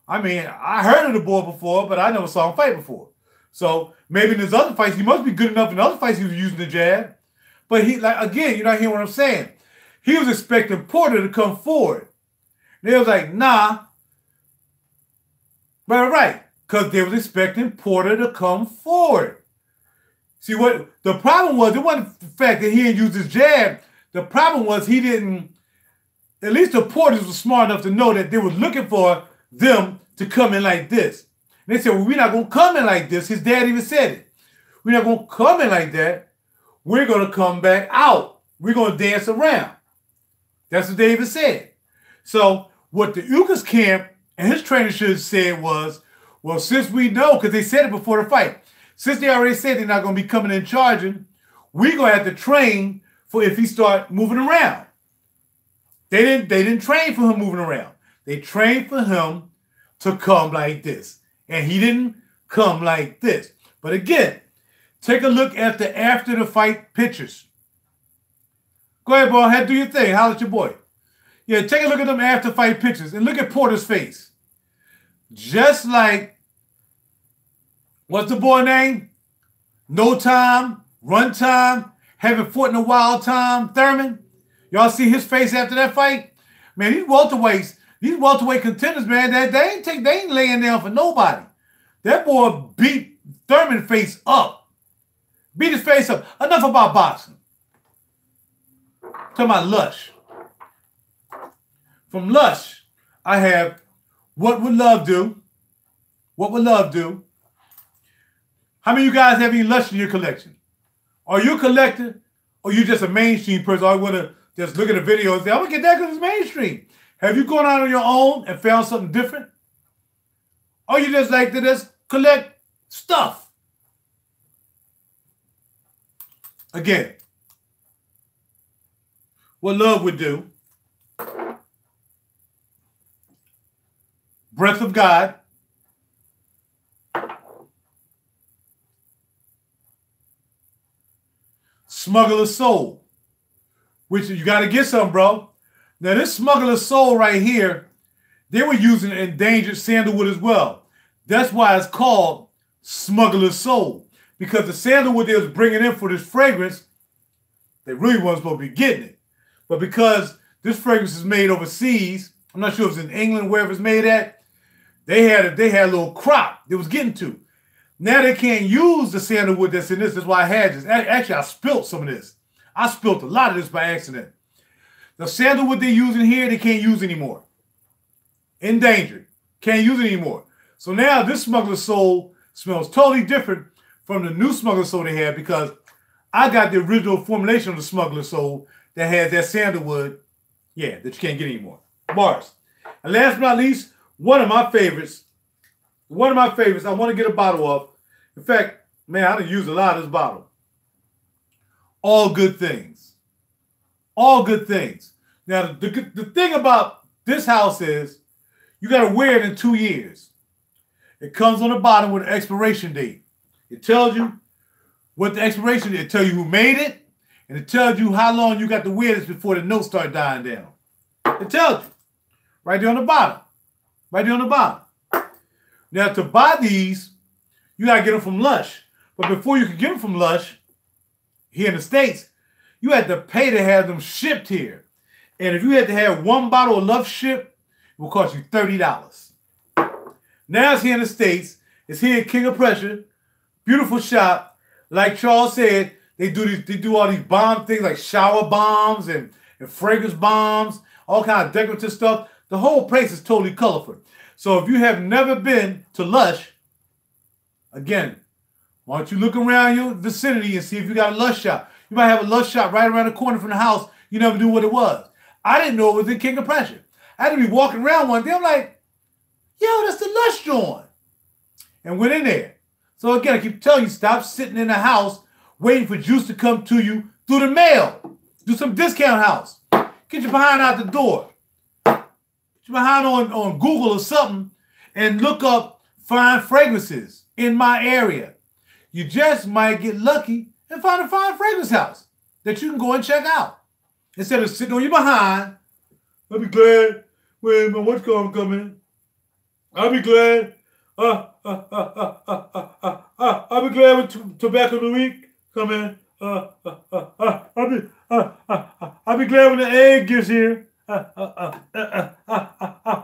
I mean, I heard of the boy before, but I never saw him fight before. So maybe in his other fights, he must be good enough in other fights he was using the jab. But he, like, again, you're not hearing what I'm saying. He was expecting Porter to come forward. They was like, nah. Right. Because they was expecting Porter to come forward. See, what the problem was, it wasn't the fact that he didn't use his jab. The problem was he didn't, at least the Porters were smart enough to know that they were looking for them to come in like this. And they said, well, we're not going to come in like this. His dad even said it. We're not going to come in like that. We're going to come back out. We're going to dance around. That's what they even said. So what the Ugas camp and his trainer should have said was, well, since we know, because they said it before the fight, since they already said they're not going to be coming in charging, we're going to have to train for if he start moving around. They didn't train for him moving around. They trained for him to come like this. And he didn't come like this. But again, take a look at the after the fight pictures. Go ahead, boy. Head do your thing. Holler at your boy. Yeah, take a look at them after fight pictures and look at Porter's face. Just like, what's the boy name? No Time, Run Time, haven't fought in a wild time, Thurman. Y'all see his face after that fight? Man, these welterweight contenders, man, they ain't laying down for nobody. That boy beat Thurman's face up. Beat his face up. Enough about boxing. Talking about Lush. From Lush, I have What Would Love Do? What Would Love Do? How many of you guys have any Lush in your collection? Are you a collector or you just a mainstream person? Or you want to just look at a video and say, I'm going to get that because it's mainstream. Have you gone out on your own and found something different? Or you just like to just collect stuff? Again, what love would do. Breath of God. Smuggler's Soul. Which you got to get some, bro. Now this Smuggler's Soul right here, they were using endangered sandalwood as well. That's why it's called Smuggler's Soul. Because the sandalwood they was bringing in for this fragrance, they really wasn't supposed to be getting it. But because this fragrance is made overseas, I'm not sure if it's in England, wherever it's made at, they had a little crop they was getting to. Now they can't use the sandalwood that's in this. That's why I had this. Actually, I spilt some of this. I spilt a lot of this by accident. The sandalwood they're using here, they can't use anymore. Endangered. Can't use it anymore. So now this Smuggler's Soul smells totally different from the new Smuggler's Soul they had because I got the original formulation of the Smuggler's Soul that has that sandalwood, that you can't get anymore. Bars. And last but not least, one of my favorites, I want to get a bottle of. In fact, man, I done used a lot of this bottle. All Good Things. All Good Things. Now, the thing about this house is you got to wear it in 2 years. It comes on the bottom with an expiration date. It tells you what the expiration date. It tells you who made it, and it tells you how long you got to wear this before the notes start dying down. It tells you. Right there on the bottom. Right there on the bottom. Now, to buy these, you got to get them from Lush. But before you could get them from Lush, here in the States, you had to pay to have them shipped here. And if you had to have one bottle of Lush shipped, it would cost you $30. Now it's here in the States. It's here in King of Pressure. Beautiful shop. Like Charles said, they do all these bomb things like shower bombs and fragrance bombs, all kind of decorative stuff. The whole place is totally colorful. So if you have never been to Lush, again, why don't you look around your vicinity and see if you got a Lush shop. You might have a Lush shop right around the corner from the house. You never knew what it was. I didn't know it was in King of Pressure. I had to be walking around one day. I'm like, yo, that's the Lush joint. and went in there. So again, I keep telling you, stop sitting in the house waiting for juice to come to you through the mail. Do some discount house. Get your behind out the door. Get your behind on Google or something and look up fine fragrances in my area. You just might get lucky and find a fine fragrance house that you can go and check out. Instead of sitting on your behind, I'll be glad when my what's going to come in. I'll be glad. I'll be glad when tobacco of the week come in. I'll be glad when the egg gets here.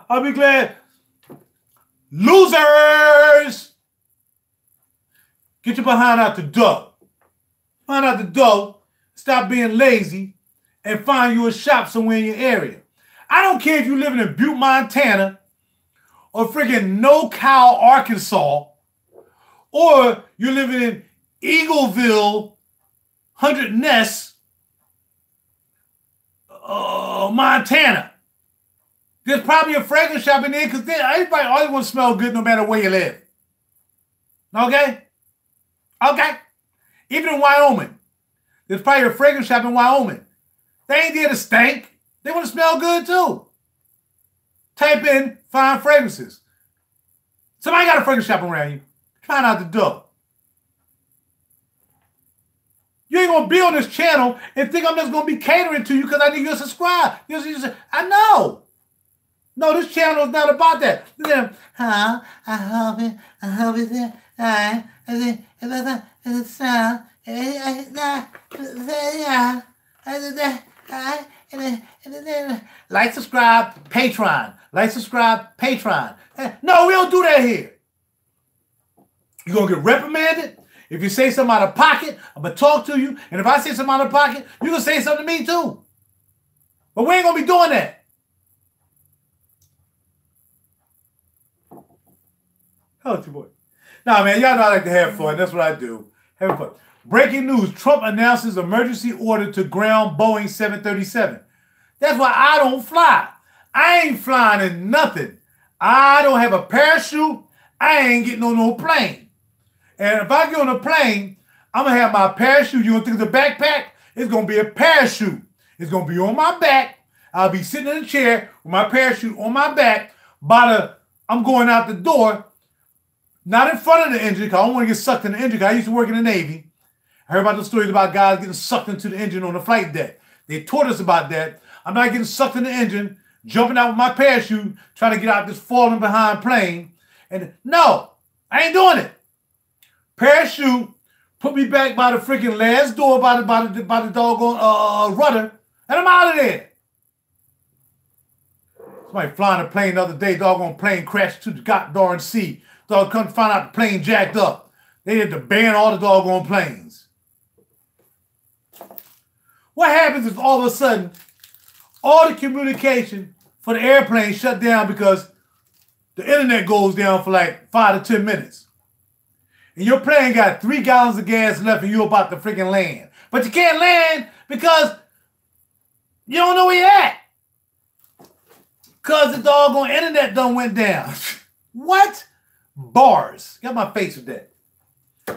I'll be glad. Losers! Get your behind out the door. Find out the door. Stop being lazy and find you a shop somewhere in your area. I don't care if you live in Butte, Montana, or friggin' No Cow, Arkansas, or you're living in Eagleville, 100 Ness, Montana. There's probably a fragrance shop in there because everybody always want to smell good no matter where you live. Okay? Okay? Even in Wyoming. There's probably a fragrance shop in Wyoming. They ain't there to stink. They want to smell good too. Type in fine fragrances. Somebody got a fragrance shop around you. Try out the door. You ain't gonna be on this channel and think I'm just gonna be catering to you because I need you to subscribe. I know. No, this channel is not about that. I hope it's there. Like, subscribe, Patreon. Like, subscribe, Patreon. No, we don't do that here. You're going to get reprimanded. If you say something out of pocket, I'm going to talk to you. And if I say something out of pocket, you're going to say something to me too. But we ain't going to be doing that. How's your boy? Nah, man, y'all know I like to have fun. That's what I do. Have fun. Breaking news. Trump announces emergency order to ground Boeing 737. That's why I don't fly. I ain't flying in nothing. I don't have a parachute. I ain't getting on no plane. And if I get on a plane, I'm going to have my parachute. You going to think it's a backpack? It's going to be a parachute. It's going to be on my back. I'll be sitting in a chair with my parachute on my back. I'm going out the door. Not in front of the engine, because I don't want to get sucked in the engine, because I used to work in the Navy. I heard about the stories about guys getting sucked into the engine on the flight deck. They taught us about that. I'm not getting sucked in the engine, jumping out with my parachute, trying to get out this falling behind plane. And no, I ain't doing it. Parachute, put me back by the freaking last door, by the doggone rudder, and I'm out of there. Somebody flying a plane the other day, doggone plane crashed to the goddamn sea. Dog come find out the plane jacked up. They had to ban all the doggone planes. What happens if all of a sudden all the communication for the airplane shut down because the internet goes down for like 5 to 10 minutes? And your plane got 3 gallons of gas left and you're about to freaking land. But you can't land because you don't know where you're at. Because the doggone internet done went down. What? Bars. Got my face with that.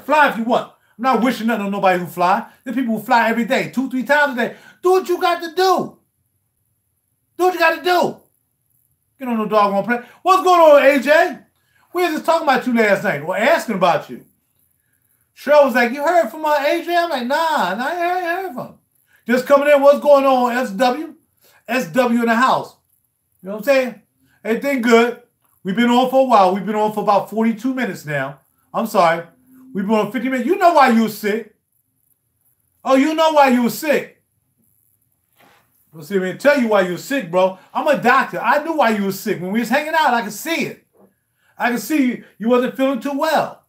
Fly if you want. I'm not wishing nothing on nobody who fly. There's people who fly every day, 2, 3 times a day. Do what you got to do. Do what you got to do. Get on no doggone plane. What's going on, AJ? We were just talking about you last night. We're asking about you. Cheryl was like, you heard from AJ? I'm like, nah, I ain't heard from him. Just coming in, what's going on, SW? SW in the house. You know what I'm saying? Everything good. We've been on for a while. We've been on for about 42 minutes now. I'm sorry. We've been on 50 minutes. You know why you were sick. Oh, you know why you were sick. Let's see, man, tell you why you were sick, bro. I'm a doctor. I knew why you were sick. When we was hanging out, I could see it. I could see you wasn't feeling too well.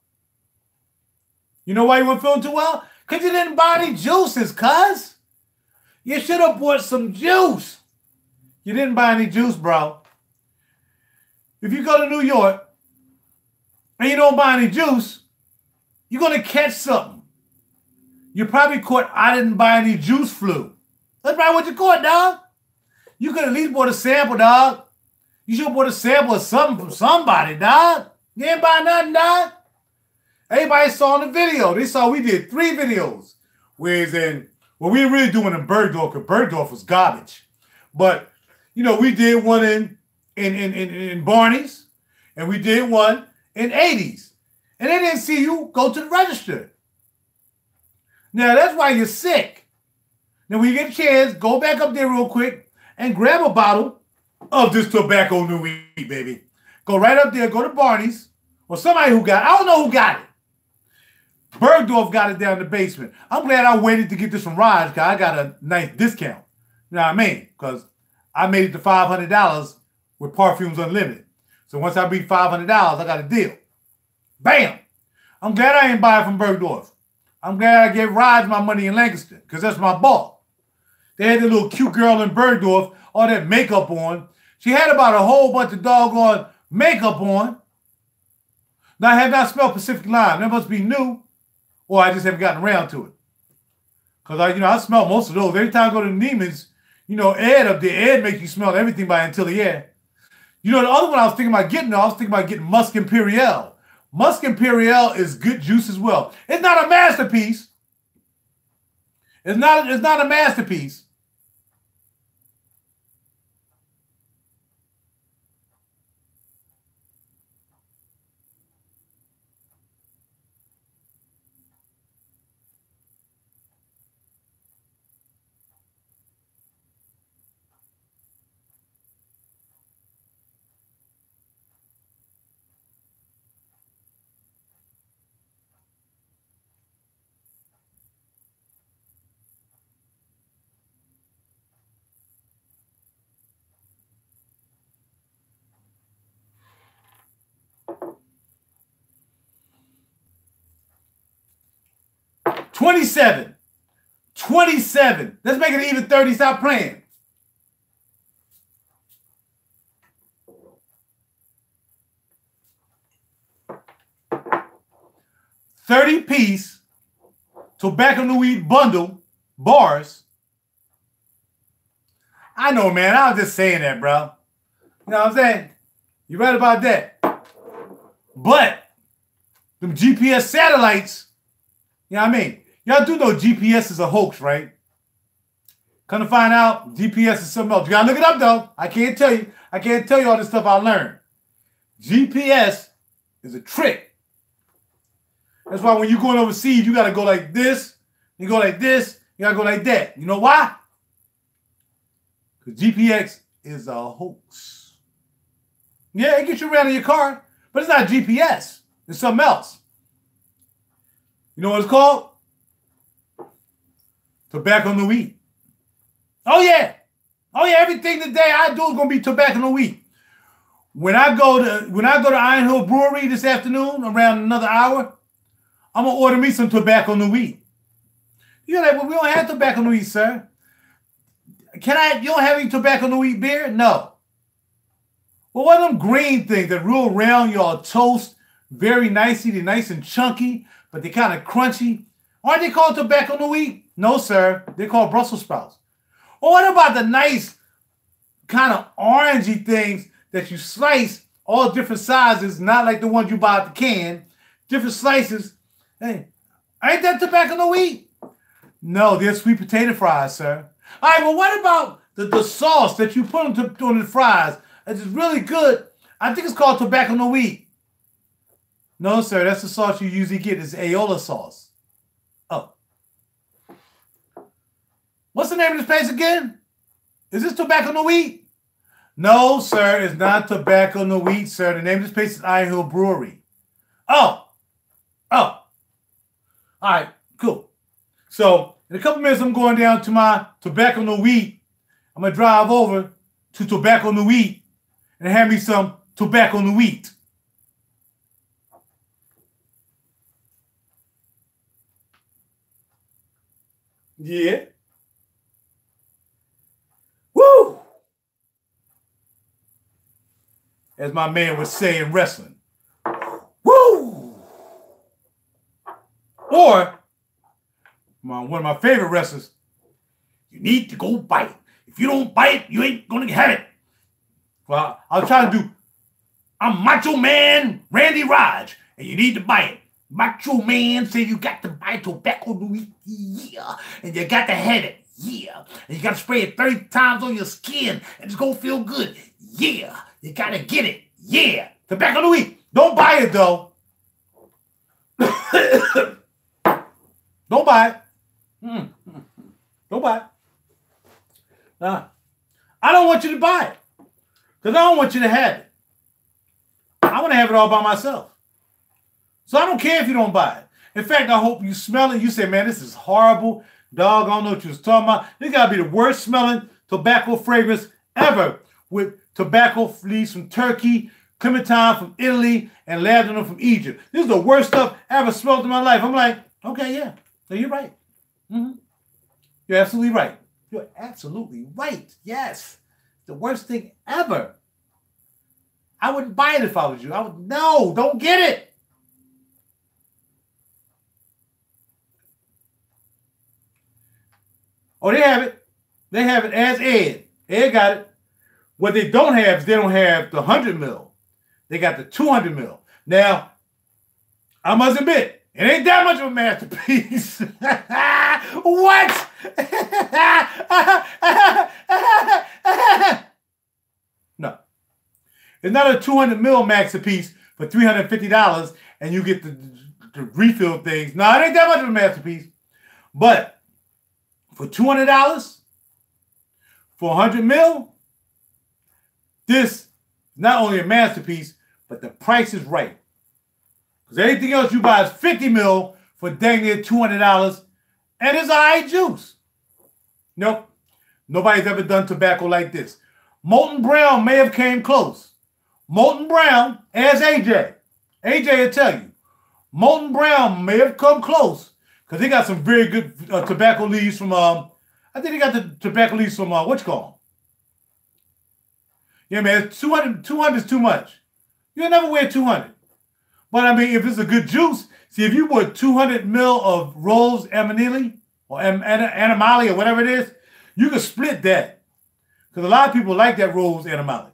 You know why you weren't feeling too well? Because you didn't buy any juices, cuz. You should have bought some juice. You didn't buy any juice, bro. If you go to New York and you don't buy any juice, you're going to catch something. You probably caught I didn't buy any juice flu. That's probably what you caught, dog. You could at least bought a sample, dog. You should have bought a sample of something from somebody, dog. You ain't buy nothing, dog. Everybody saw in the video. They saw we did 3 videos. Whereas we were really doing in Bergdorf, because Bergdorf was garbage. But, you know, we did one in Barney's, and we did one in Aedes. And they didn't see you go to the register. Now, that's why you're sick. Now, when you get a chance, go back up there real quick and grab a bottle of this tobacco Nuit, baby. Go right up there, go to Barney's, or somebody who got it. I don't know who got it. Bergdorf got it down in the basement. I'm glad I waited to get this from Raj, because I got a nice discount. You know what I mean? Because I made it to $500 with Parfumes Unlimited. So once I beat $500, I got a deal. Bam! I'm glad I ain't buy it from Bergdorf. I'm glad I gave Raj my money in Lancaster, because that's my ball. They had the little cute girl in Bergdorf, all that makeup on. She had about a whole bunch of doggone makeup on. Now, I have not smelled Pacific Lime. That must be new, or I just haven't gotten around to it. Because I smell most of those. Every time I go to Neiman's, Ed up there, Ed makes you smell everything by Atelier. The other one I was thinking about getting, Musk Imperial. Musk Imperial is good juice as well. It's not a masterpiece. It's not a masterpiece. $27. Let's make it even 30. Stop playing. $30-piece tobacco Nuit bundle bars. I know, man. I was just saying that, bro. You know what I'm saying? You're right about that. But them GPS satellites, you know what I mean? Y'all do know GPS is a hoax, right? Come to find out, GPS is something else. You gotta look it up, though. I can't tell you. I can't tell you all this stuff I learned. GPS is a trick. That's why when you're going overseas, you gotta go like this. You go like this. You gotta go like that. You know why? Because GPS is a hoax. Yeah, it gets you around in your car, but it's not GPS. It's something else. You know what it's called? Tobacco Nuit. Oh yeah. Everything today I do is gonna be tobacco Nuit. When I go to Iron Hill Brewery this afternoon, around another hour, I'm gonna order me some tobacco Nuit. You're like, well, we don't have tobacco Nuit, sir. You don't have any tobacco Nuit beer? No. Well, one of them green things that roll around your toast very nicely. They're nice and chunky, but they're kind of crunchy. Aren't they called tobacco Nuit? No, sir. They're called Brussels sprouts. Well, what about the nice kind of orangey things that you slice all different sizes, not like the ones you buy at the can, different slices? Hey, ain't that tobacco Nuit? No, they're sweet potato fries, sir. All right, well, what about the sauce that you put on the fries? It's really good. I think it's called tobacco Nuit. No, sir, that's the sauce you usually get. It's Aeola sauce. Oh. What's the name of this place again? Is this tobacco Nuit? No, sir, it's not tobacco Nuit, sir. The name of this place is Iron Hill Brewery. Oh. All right, cool. So, in a couple minutes, I'm going down to my tobacco Nuit. I'm going to drive over to tobacco Nuit and have me some tobacco Nuit. Yeah. Woo! As my man would say in wrestling. Woo! Or, one of my favorite wrestlers, you need to go bite. If you don't bite, you ain't going to have it. Well, I'll try to do, I'm Macho Man Randy Raj, and you need to bite. Macho man say you got to buy tobacco Nuit, yeah. And you got to have it, yeah. And you got to spray it 30 times on your skin and it's going to feel good, yeah. You got to get it, yeah. Tobacco Nuit. Don't buy it, though. Don't buy it. Don't buy it. Nah. I don't want you to buy it because I don't want you to have it. I want to have it all by myself. So I don't care if you don't buy it. In fact, I hope you smell it. You say, man, this is horrible. Dog, I don't know what you was talking about. This got to be the worst smelling tobacco fragrance ever with tobacco leaves from Turkey, clementine from Italy, and lavender from Egypt. This is the worst stuff I ever smelled in my life. I'm like, okay, yeah. So you're right. You're absolutely right. You're absolutely right. Yes. The worst thing ever. I wouldn't buy it if I was you. I would, no, don't get it. Oh, they have it. They have it as Ed. Ed got it. What they don't have is they don't have the 100 mil. They got the 200 mil. Now, I must admit, it ain't that much of a masterpiece. What? No. It's not a 200 mil masterpiece for $350 and you get the refill things. No, it ain't that much of a masterpiece. But for $200, for 100 mil, this is not only a masterpiece, but the price is right. Because anything else you buy is 50 mil for dang near $200, and it's all right juice. Nope. Nobody's ever done tobacco like this. Molten Brown may have came close. Molten Brown, as AJ. AJ will tell you. Molten Brown may have come close because they got some very good tobacco leaves from, I think they got the tobacco leaves from, what you call them? Yeah, man, 200 is too much. You'll never wear 200. But, I mean, if it's a good juice, see, if you put 200 mil of Rose Amanili or Animali or whatever it is, you can split that. Because a lot of people like that Rose Animali.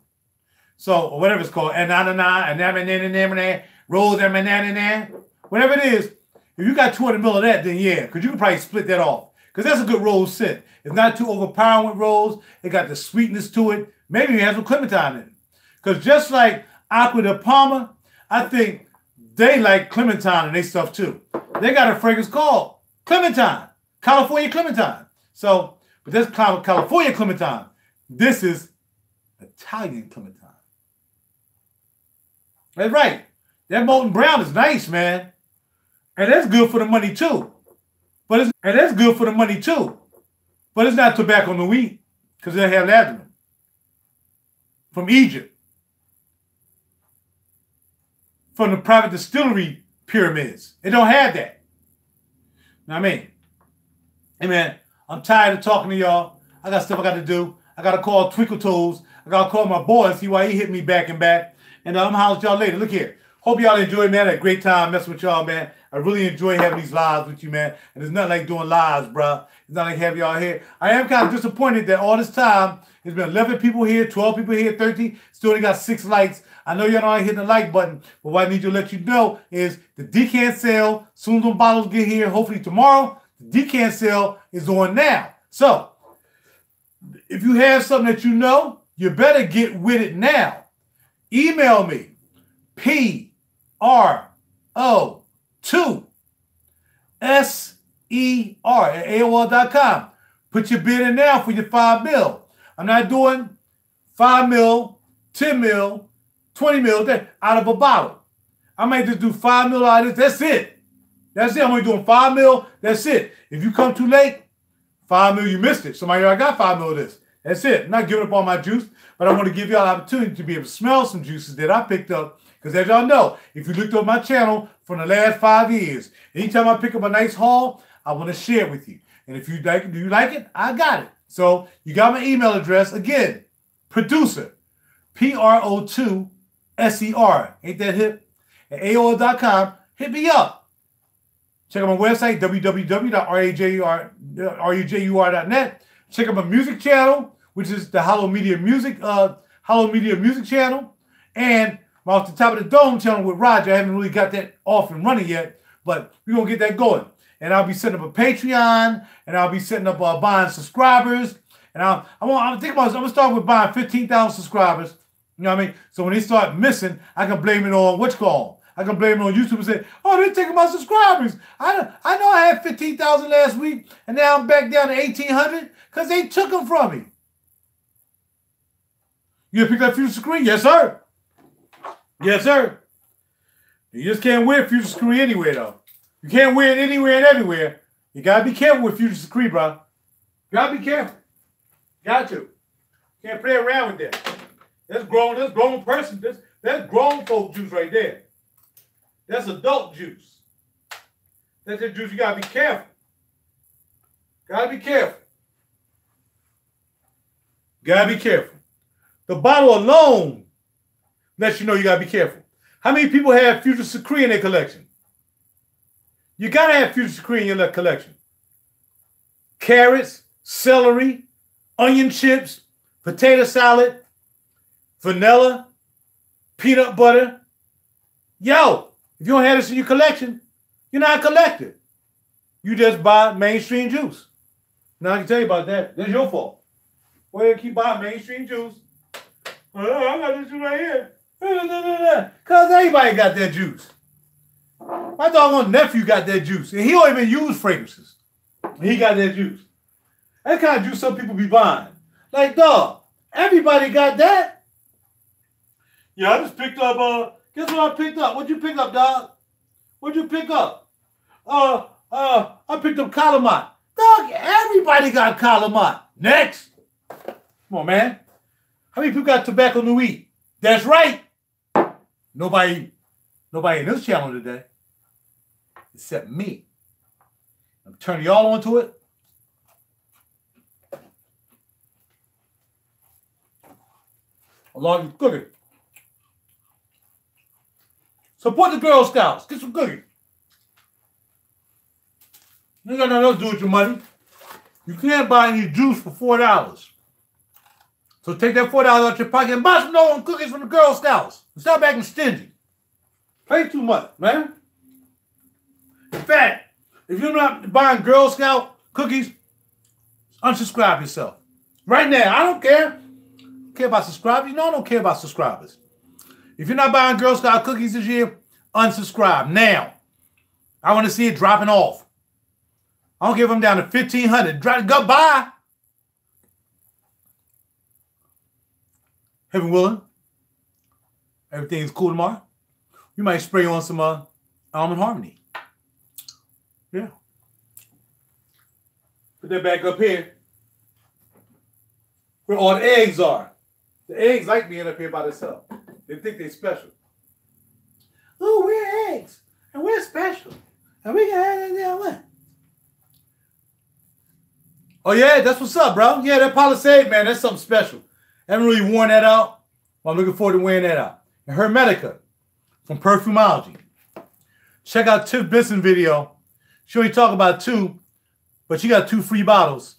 So, or whatever it's called, Ananana, Rose Amanana, whatever it is, if you got 200 mil of that, then yeah, because you can probably split that off. Because that's a good rose scent. It's not too overpowering with rose. It got the sweetness to it. Maybe it has some clementine in it. Because just like Aqua de Palma, I think they like clementine in their stuff too. They got a fragrance called Clementine, California Clementine. So, but that's California Clementine. This is Italian Clementine. That's right. That Molten Brown is nice, man. And that's good for the money too. But it's not tobacco Nuit because they have lavender from Egypt, from the private distillery pyramids. It don't have that. Know what I mean? Hey man, I'm tired of talking to y'all. I got stuff I got to do. I got to call Twinkle Toes. I got to call my boy and see why he hit me back and back. And I'm holler at y'all later. Look here. Hope y'all enjoyed, man. I had a great time messing with y'all, man. I really enjoy having these lives with you, man. And it's not like doing lives, bro. It's not like having y'all here. I am kind of disappointed that all this time, there's been 11 people here, 12 people here, 13. Still only got 6 likes. I know y'all not hitting the like button, but what I need to let you know is the decant sale, soon as those bottles get here, hopefully tomorrow, the decant sale is on now. So, if you have something that you know, you better get with it now. Email me, PRO2SER@AOL.com. Put your bid in now for your 5 mil. I'm not doing 5 mil, 10 mil, 20 mil out of a bottle. I might just do 5 mil out of this. That's it. That's it. I'm only doing 5 mil. That's it. If you come too late, 5 mil, you missed it. Somebody already got 5 mil of this. That's it. I'm not giving up on my juice, but I want to give y'all an opportunity to be able to smell some juices that I picked up. Because as y'all know, if you looked on my channel from the last 5 years, anytime I pick up a nice haul, I want to share it with you. And if you like it, do you like it? I got it. So you got my email address. Again, producer, PRO2SER. Ain't that hip? At AOL.com. Hit me up. Check out my website, www.rujur.net. Check out my music channel, which is the Hollow Media Music channel. And off the top of the dome channel with Roger. I haven't really got that off and running yet. But we're going to get that going. And I'll be setting up a Patreon, and I'll be setting up buying subscribers. And I'm going to start with buying 15,000 subscribers. You know what I mean? So when they start missing, I can blame it on what's called. I can blame it on YouTube and say, oh, they're taking my subscribers. I know I had 15,000 last week, and now I'm back down to 1,800 because they took them from me. You gonna pick up future screen? Yes, sir. Yes, sir. You just can't wear future screen anywhere, though. You can't wear it anywhere and everywhere. You gotta be careful with future screen, bro. You gotta be careful. Got to. Can't play around with that. That's grown person. That's grown folk juice right there. That's adult juice. That's the juice. You gotta be careful. Gotta be careful. Gotta be careful. The bottle alone lets you know you gotta be careful. How many people have Future Secrete in their collection? You gotta have Future Secrete in your collection. Carrots, celery, onion chips, potato salad, vanilla, peanut butter. Yo, if you don't have this in your collection, you're not a collector. You just buy mainstream juice. Now I can tell you about that. That's your fault. Go ahead and keep buying mainstream juice. Oh, I got this juice right here. Because everybody got that juice. My doggone nephew got that juice. And he don't even use fragrances. He got that juice. That kind of juice some people be buying. Like, dog, everybody got that. Yeah, I just picked up, guess what I picked up? What'd you pick up, dog? What'd you pick up? I picked up calamine. Dog, everybody got calamine. Next. Come on, man. How many people got tobacco Nuit? That's right. Nobody in this channel today. Except me. I'm turning y'all onto it. Along with cooking. Support the Girl Scouts. Get some cookies. You ain't got nothing else to do with your money. You can't buy any juice for $4. So take that $4 out your pocket and buy some no cookies from the Girl Scouts. And stop acting stingy. Pay too much, man. In fact, if you're not buying Girl Scout cookies, unsubscribe yourself. Right now, I don't care. I don't care about subscribers. You know I don't care about subscribers. If you're not buying Girl Scout cookies this year, unsubscribe now. I want to see it dropping off. I don't give them down to 1,500. Go buy. Heaven willing, everything's cool tomorrow. You might spray on some Almond Harmony. Yeah. Put that back up here. Where all the eggs are. The eggs like being up here by themselves. They think they're special. Oh, we're eggs. And we're special. And we can have that one. Oh, yeah, that's what's up, bro. Yeah, that Palisade, man, that's something special. I haven't really worn that out. Well, I'm looking forward to wearing that out. And Hemetica from Perfumology. Check out Tiff Benson video. She only talk about 2, but she got 2 free bottles.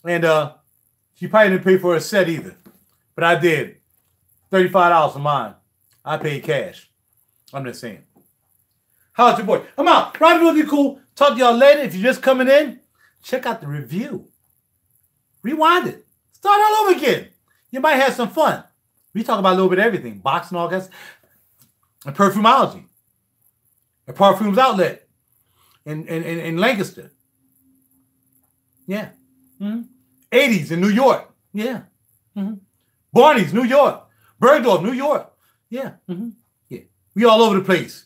And she probably didn't pay for a set either. But I did. $35 for mine. I paid cash. I'm just saying. How's your boy? I'm out. Robbie will be cool. Talk to y'all later. If you're just coming in, check out the review. Rewind it. Start all over again. You might have some fun. We talk about a little bit of everything. Boxing, all that. And Perfumology. A Parfums outlet in Lancaster. Yeah. Mm-hmm. Aedes in New York. Yeah. Mm-hmm. Barney's, New York. Bergdorf, New York. Yeah. Mm-hmm. Yeah. We all over the place.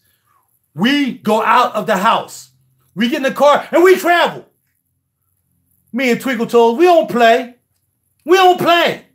We go out of the house. We get in the car and we travel. Me and Twinkle Toes, we don't play. We don't play.